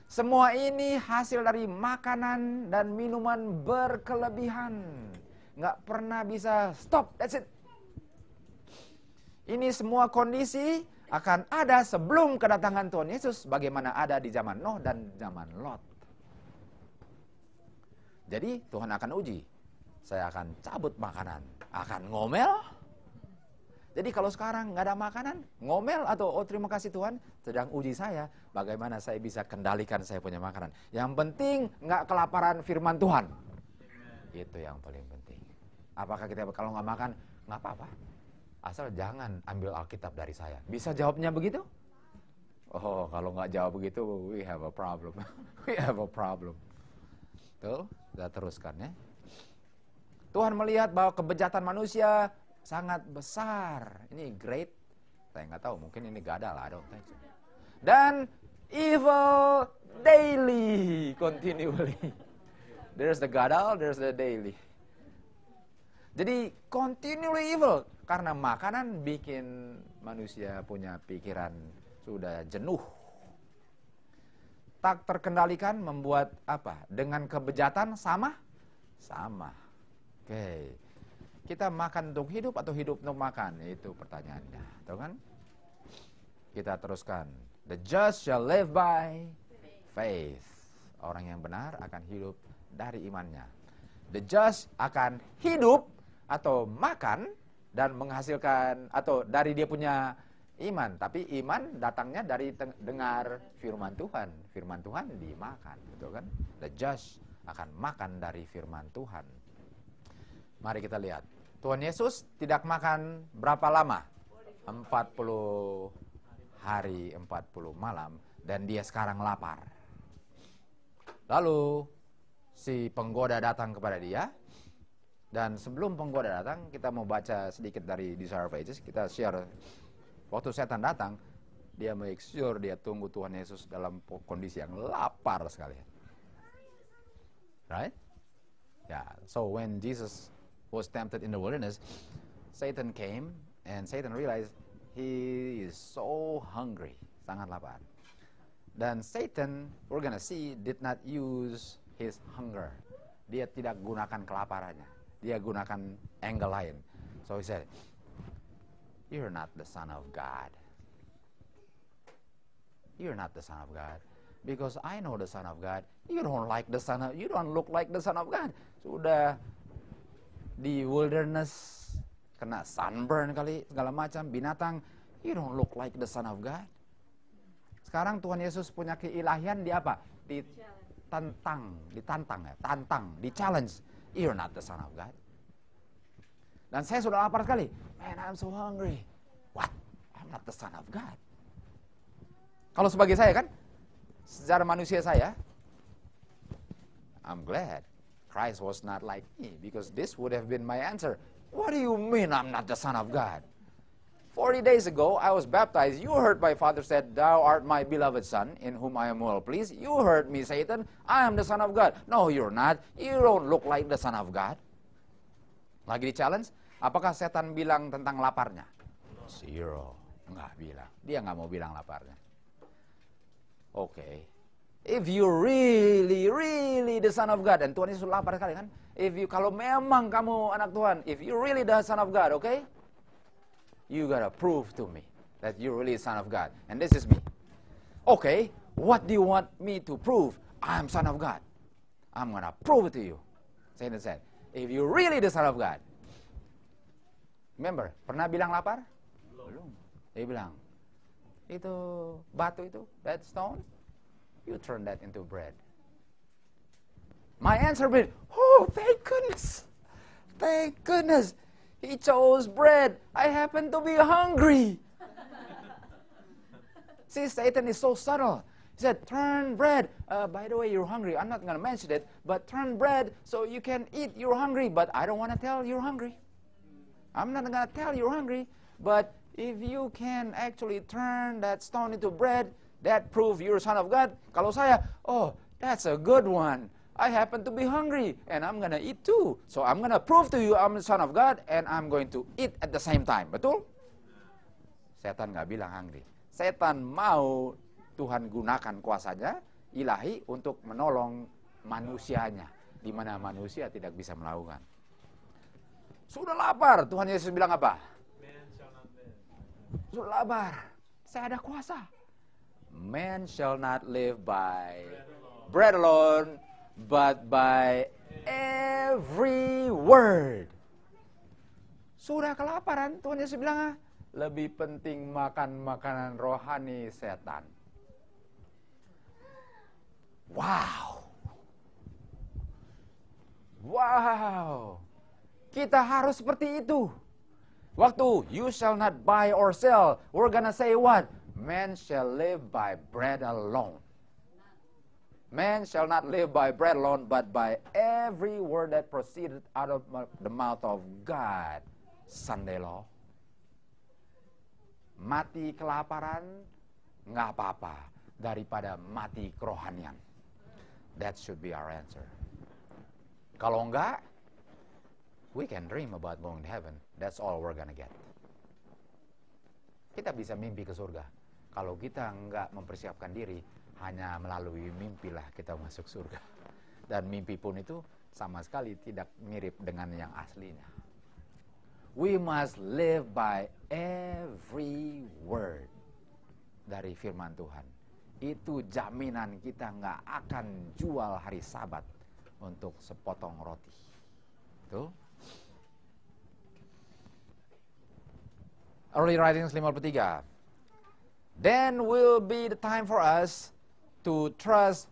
semua ini hasil dari makanan dan minuman berkelebihan. Nggak pernah bisa stop, that's it. Ini semua kondisi akan ada sebelum kedatangan Tuhan Yesus, bagaimana ada di zaman Nuh dan zaman Lot. Jadi Tuhan akan uji. Saya akan cabut makanan. Akan ngomel. Jadi kalau sekarang nggak ada makanan, ngomel atau terima kasih Tuhan, sedang uji saya, bagaimana saya bisa kendalikan saya punya makanan. Yang penting nggak kelaparan firman Tuhan. Itu yang paling penting. Apakah kita kalau nggak makan, nggak apa-apa. Asal jangan ambil Alkitab dari saya. Bisa jawabnya begitu? Oh, kalau nggak jawab begitu, we have a problem. We have a problem. Betul? Kita teruskan ya. Tuhan melihat bahwa kebejatan manusia sangat besar. Ini great. Saya nggak tahu, mungkin ini gadal, I don't think so. Dan evil daily, continually. There's the gadal, there's the daily. Jadi continually evil. Karena makanan bikin manusia punya pikiran sudah jenuh. Tak terkendalikan membuat apa? Dengan kebejatan sama? Sama. Oke. Kita makan untuk hidup atau hidup untuk makan? Itu pertanyaannya. Tahu kan? Kita teruskan. The just shall live by faith. Orang yang benar akan hidup dari imannya. The just akan hidup atau makan dan menghasilkan atau dari dia punya iman, tapi iman datangnya dari dengar firman Tuhan. Firman Tuhan dimakan, betul kan? The just akan makan dari firman Tuhan. Mari kita lihat. Tuhan Yesus tidak makan berapa lama? 40 hari, 40 malam, dan dia sekarang lapar. Lalu si penggoda datang kepada dia, dan sebelum penggoda datang, kita mau baca sedikit dari Desire of Ages, kita share. Waktu setan datang, dia make sure dia tunggu Tuhan Yesus dalam kondisi yang lapar sekali. Right? Yeah. So when Jesus was tempted in the wilderness, Satan came and Satan realized he is so hungry, sangat lapar. Dan Satan, we're gonna see, did not use his hunger. Dia tidak gunakan kelaparannya. Dia gunakan angle lain. So he said, "You're not the Son of God. You're not the Son of God. Because I know the Son of God. You don't look like the Son of God." Sudah di wilderness, kena sunburn kali, segala macam, binatang. You don't look like the Son of God. Sekarang Tuhan Yesus punya keilahian di apa? Ditantang, di challenge. You're not the Son of God. Dan saya sudah lapar sekali. Man, I'm so hungry. What? I'm not the Son of God. Kalau sebagai saya kan, secara manusia saya, I'm glad Christ was not like me, because this would have been my answer. What do you mean I'm not the Son of God? 40 days ago, I was baptized. You heard my father said, "Thou art my beloved son, in whom I am well pleased." You heard me, Satan, I am the Son of God. No, you're not. You don't look like the Son of God. Lagi di challenge, apakah setan bilang tentang laparnya? Zero. Enggak bilang. Dia nggak mau bilang laparnya. Okay. If you really the Son of God, dan Tuhan Yesus lapar sekali kan? Kalau memang kamu anak Tuhan, if you really the Son of God, okay? You gotta prove to me that you're really the Son of God. And this is me. Okay, what do you want me to prove? I'm Son of God. I'm gonna prove it to you. Satan said, if you're really the Son of God. Remember, pernah bilang lapar? Belum. Dia bilang, itu batu itu, that stone, you turn that into bread. My answer been, oh, thank goodness. Thank goodness. He chose bread. I happen to be hungry. See, Satan is so subtle. He said, turn bread. By the way, you're hungry. I'm not going to mention it, but turn bread so you can eat. You're hungry, but I don't want to tell you're hungry. I'm not going to tell you're hungry, but if you can actually turn that stone into bread, that proves you're a son of God. Kalau saya, oh, that's a good one. I happen to be hungry, and I'm going to eat too. So I'm going to prove to you I'm the Son of God, and I'm going to eat at the same time. Betul? Setan nggak bilang hungry. Setan mau Tuhan gunakan kuasanya, ilahi, untuk menolong manusianya, di mana manusia tidak bisa melakukan. Sudah lapar, Tuhan Yesus bilang apa? Sudah lapar, saya ada kuasa. Man shall not live by bread alone, but by every word. Sudah kelaparan, Tuhan Yesus bilang, lebih penting makan makanan rohani setan. Wow. Wow. Kita harus seperti itu. Waktu you shall not buy or sell, we're gonna say what? Man shall live by bread alone. Man shall not live by bread alone, but by every word that proceeded out of the mouth of God. Sunday law. Mati kelaparan, nggak apa-apa, daripada mati kerohanian. That should be our answer. Kalau enggak, we can dream about going to heaven. That's all we're gonna get. Kita bisa mimpi ke surga. Kalau kita enggak mempersiapkan diri, hanya melalui mimpilah kita masuk surga. Dan mimpi pun itu sama sekali tidak mirip dengan yang aslinya. We must live by every word dari firman Tuhan. Itu jaminan kita nggak akan jual hari Sabat untuk sepotong roti. Tuh. Early Writings 53. Then will be the time for us to trust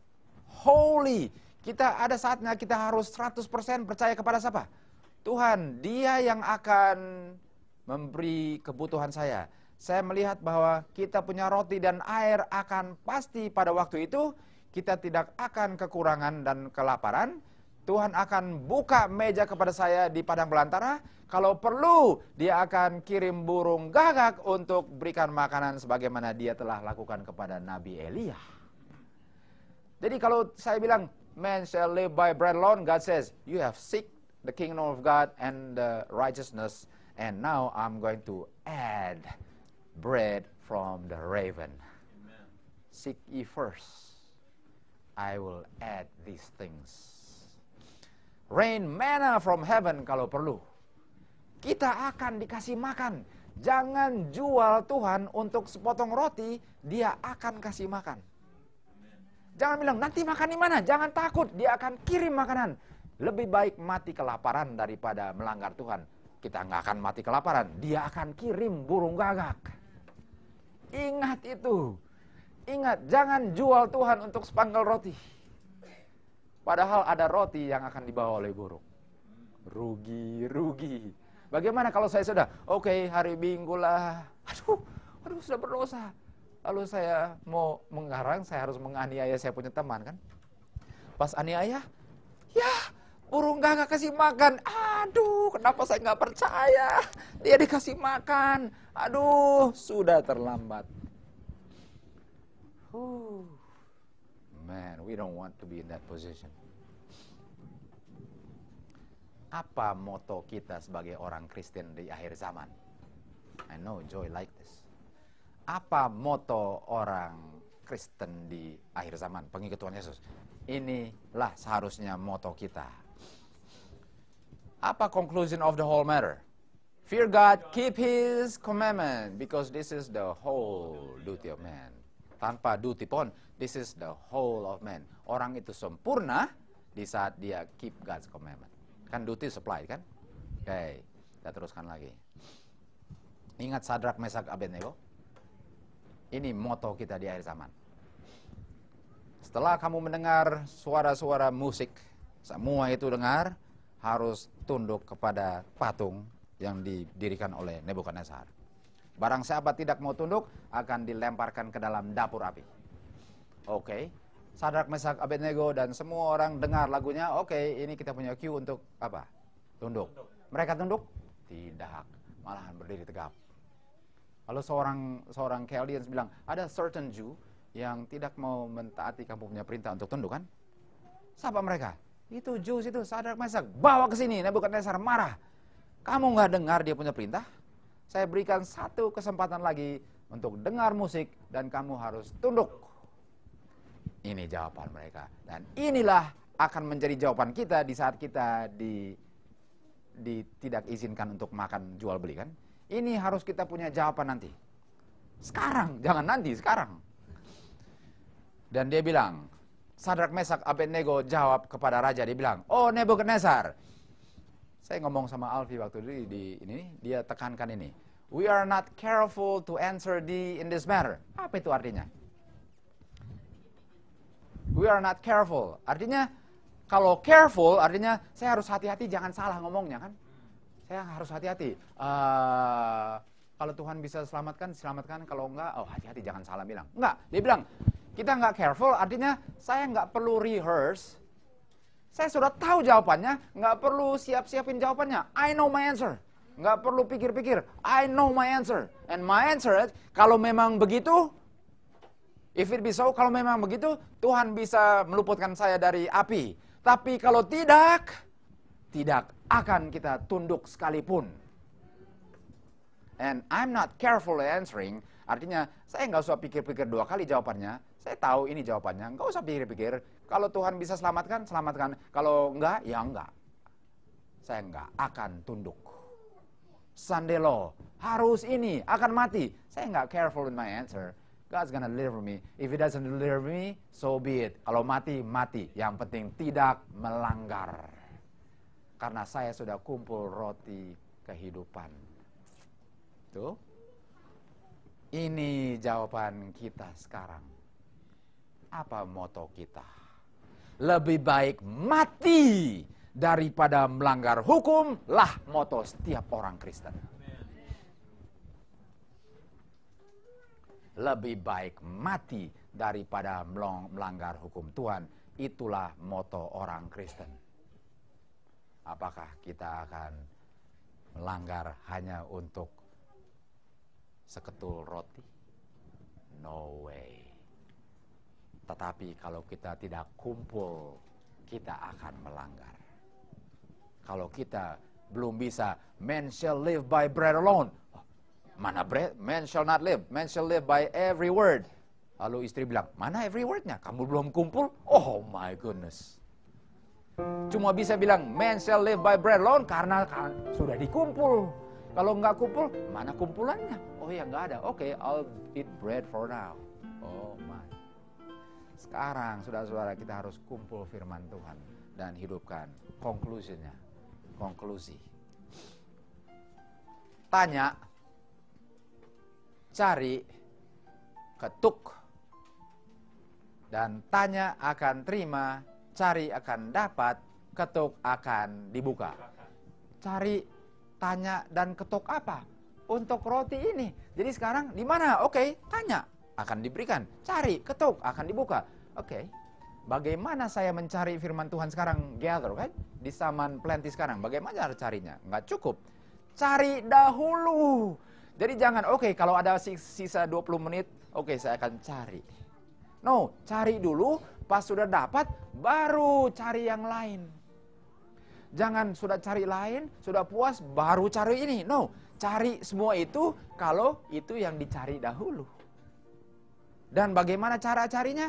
wholly. Kita ada saatnya kita harus 100% percaya kepada siapa? Tuhan, Dia yang akan memberi kebutuhan saya. Saya melihat bahwa kita punya roti dan air akan pasti pada waktu itu. Kita tidak akan kekurangan dan kelaparan. Tuhan akan buka meja kepada saya di padang belantara. Kalau perlu, Dia akan kirim burung gagak untuk berikan makanan sebagaimana Dia telah lakukan kepada Nabi Elia. Jadi kalau saya bilang, man shall live by bread alone, God says, you have seek the kingdom of God and the righteousness, and now I'm going to add bread from the raven. Amen. Seek ye first, I will add these things. Rain manna from heaven kalau perlu. Kita akan dikasih makan. Jangan jual Tuhan untuk sepotong roti, Dia akan kasih makan. Jangan bilang, nanti makan di mana? Jangan takut, Dia akan kirim makanan. Lebih baik mati kelaparan daripada melanggar Tuhan. Kita nggak akan mati kelaparan, Dia akan kirim burung gagak. Ingat itu. Ingat, jangan jual Tuhan untuk sepanggal roti. Padahal ada roti yang akan dibawa oleh burung. Rugi. Bagaimana kalau saya sudah, oke, hari Minggu lah. Aduh, sudah berdosa. Lalu saya mau mengarang, saya harus menganiaya saya punya teman kan. Pas aniaya, ya burung gagak kasih makan. Aduh, kenapa saya nggak percaya? Dia dikasih makan. Aduh, sudah terlambat. Man, we don't want to be in that position. Apa moto kita sebagai orang Kristen di akhir zaman? I know Joy like this. Apa moto orang Kristen di akhir zaman, pengikut Tuhan Yesus? Inilah seharusnya moto kita. Apa conclusion of the whole matter? Fear God, keep His commandment, because this is the whole duty of man. Tanpa duty pun, this is the whole of man. Orang itu sempurna di saat dia keep God's commandment. Kan duty supplied kan? Oke, kita teruskan lagi. Ingat Sadrak, Mesak, Abednego? Ini moto kita di akhir zaman. Setelah kamu mendengar suara-suara musik, semua itu dengar, harus tunduk kepada patung yang didirikan oleh Nebukadnezar. Barang siapa tidak mau tunduk, akan dilemparkan ke dalam dapur api. Oke, Sadrak, Mesak, Abednego dan semua orang dengar lagunya. Oke, ini kita punya cue untuk apa? Tunduk. Mereka tunduk? Tidak, malahan berdiri tegap. Lalu seorang Chaldeans bilang, ada certain Jew yang tidak mau mentaati kamu punya perintah untuk tunduk kan? Siapa mereka? Itu Jews itu, Sadrak, Mesak, bawa ke sini. Nebukadnezar marah. Kamu nggak dengar dia punya perintah? Saya berikan satu kesempatan lagi untuk dengar musik dan kamu harus tunduk. Ini jawaban mereka. Dan inilah akan menjadi jawaban kita di saat kita tidak izinkan untuk makan jual beli kan? Ini harus kita punya jawaban nanti. Sekarang, jangan nanti, sekarang. Dan dia bilang, Sadrak, Mesak, Abednego jawab kepada raja, dia bilang, oh Nebukadnezar. Saya ngomong sama Alfi waktu ini, dia tekankan ini. We are not careful to answer thee in this matter. Apa itu artinya? We are not careful. Artinya, kalau careful, artinya saya harus hati-hati jangan salah ngomongnya kan. Saya harus hati-hati. Kalau Tuhan bisa selamatkan, selamatkan. Kalau enggak, oh hati-hati jangan salah bilang. Enggak, dia bilang, kita nggak careful, artinya saya nggak perlu rehearse. Saya sudah tahu jawabannya, nggak perlu siap-siapin jawabannya. I know my answer. Nggak perlu pikir-pikir. I know my answer. And my answer, kalau memang begitu, if it be so, kalau memang begitu, Tuhan bisa meluputkan saya dari api. Tapi kalau tidak akan kita tunduk sekalipun. And I'm not careful answering, artinya saya nggak usah pikir-pikir 2 kali jawabannya. Saya tahu ini jawabannya, nggak usah pikir-pikir. Kalau Tuhan bisa selamatkan, selamatkan. Kalau enggak, ya enggak. Saya enggak akan tunduk. Sunday law, harus ini, akan mati. Saya enggak careful in my answer. God's gonna deliver me. If He doesn't deliver me, so be it. Kalau mati, mati. Yang penting tidak melanggar. Karena saya sudah kumpul roti kehidupan. Tuh. Ini jawaban kita sekarang. Apa moto kita? Lebih baik mati daripada melanggar hukum lah moto setiap orang Kristen. Lebih baik mati daripada melanggar hukum Tuhan. Itulah moto orang Kristen. Apakah kita akan melanggar hanya untuk seketul roti? No way. Tetapi kalau kita tidak kumpul, kita akan melanggar. Kalau kita belum bisa, man shall live by bread alone. Mana bread? Man shall not live. Man shall live by every word. Lalu istri bilang, mana every wordnya? Kamu belum kumpul? Oh my goodness. Cuma bisa bilang, man shall live by bread alone karena sudah dikumpul. Kalau nggak kumpul, mana kumpulannya? Oh ya nggak ada. Oke, I'll eat bread for now. Oh my. Sekarang, saudara-saudara, kita harus kumpul firman Tuhan dan hidupkan. Konklusinya, konklusi. Tanya, cari, ketuk, dan tanya akan terima, cari akan dapat, ketuk akan dibuka. Cari, tanya, dan ketuk apa? Untuk roti ini. Jadi sekarang di mana? Oke, tanya, akan diberikan. Cari, ketuk, akan dibuka. Oke. Bagaimana saya mencari firman Tuhan sekarang? Gather, kan? Di zaman plenty sekarang. Bagaimana cara carinya? Nggak cukup. Cari dahulu. Jadi jangan, oke, kalau ada sisa 20 menit, oke, saya akan cari. No, cari dulu, pas sudah dapat, baru cari yang lain. Jangan sudah cari lain, sudah puas, baru cari ini. No, cari semua itu kalau itu yang dicari dahulu. Dan bagaimana cara carinya?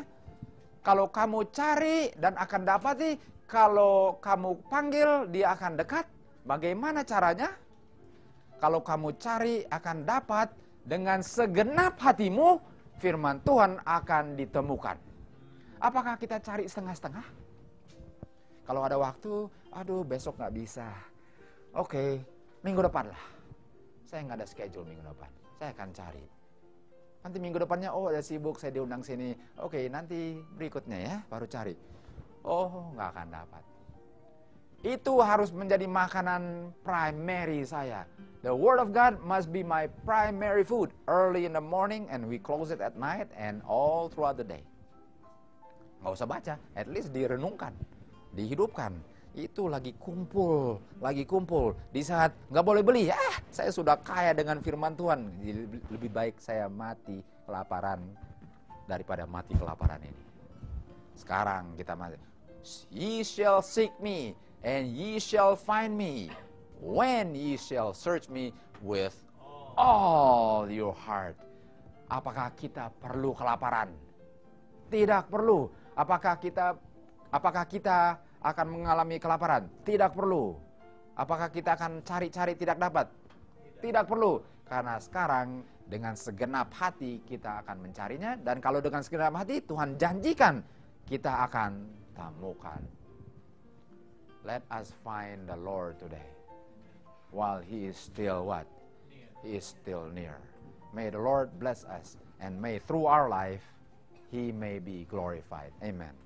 Kalau kamu cari dan akan dapati, kalau kamu panggil dia akan dekat. Bagaimana caranya? Kalau kamu cari akan dapat, dengan segenap hatimu firman Tuhan akan ditemukan. Apakah kita cari setengah-setengah? Kalau ada waktu, aduh besok nggak bisa. Oke, minggu depan lah. Saya nggak ada schedule minggu depan. Saya akan cari. Nanti minggu depannya, oh ada sibuk, saya diundang sini. Oke, nanti berikutnya ya, baru cari. Oh, nggak akan dapat. Itu harus menjadi makanan primary saya. The Word of God must be my primary food. Early in the morning and we close it at night and all throughout the day. Nggak usah baca, at least direnungkan, dihidupkan. Itu lagi kumpul. Di saat nggak boleh beli, saya sudah kaya dengan firman Tuhan. Lebih baik saya mati kelaparan daripada mati kelaparan ini. Sekarang kita mati. Ye shall seek me and ye shall find me when ye shall search me with all your heart. Apakah kita perlu kelaparan? Tidak perlu. Apakah kita akan mengalami kelaparan? Tidak perlu. Apakah kita akan cari-cari tidak dapat? Tidak perlu. Karena sekarang dengan segenap hati kita akan mencarinya. Dan kalau dengan segenap hati Tuhan janjikan kita akan temukan. Let us find the Lord today. While He is still what? He is still near. May the Lord bless us. And may through our life He may be glorified. Amen.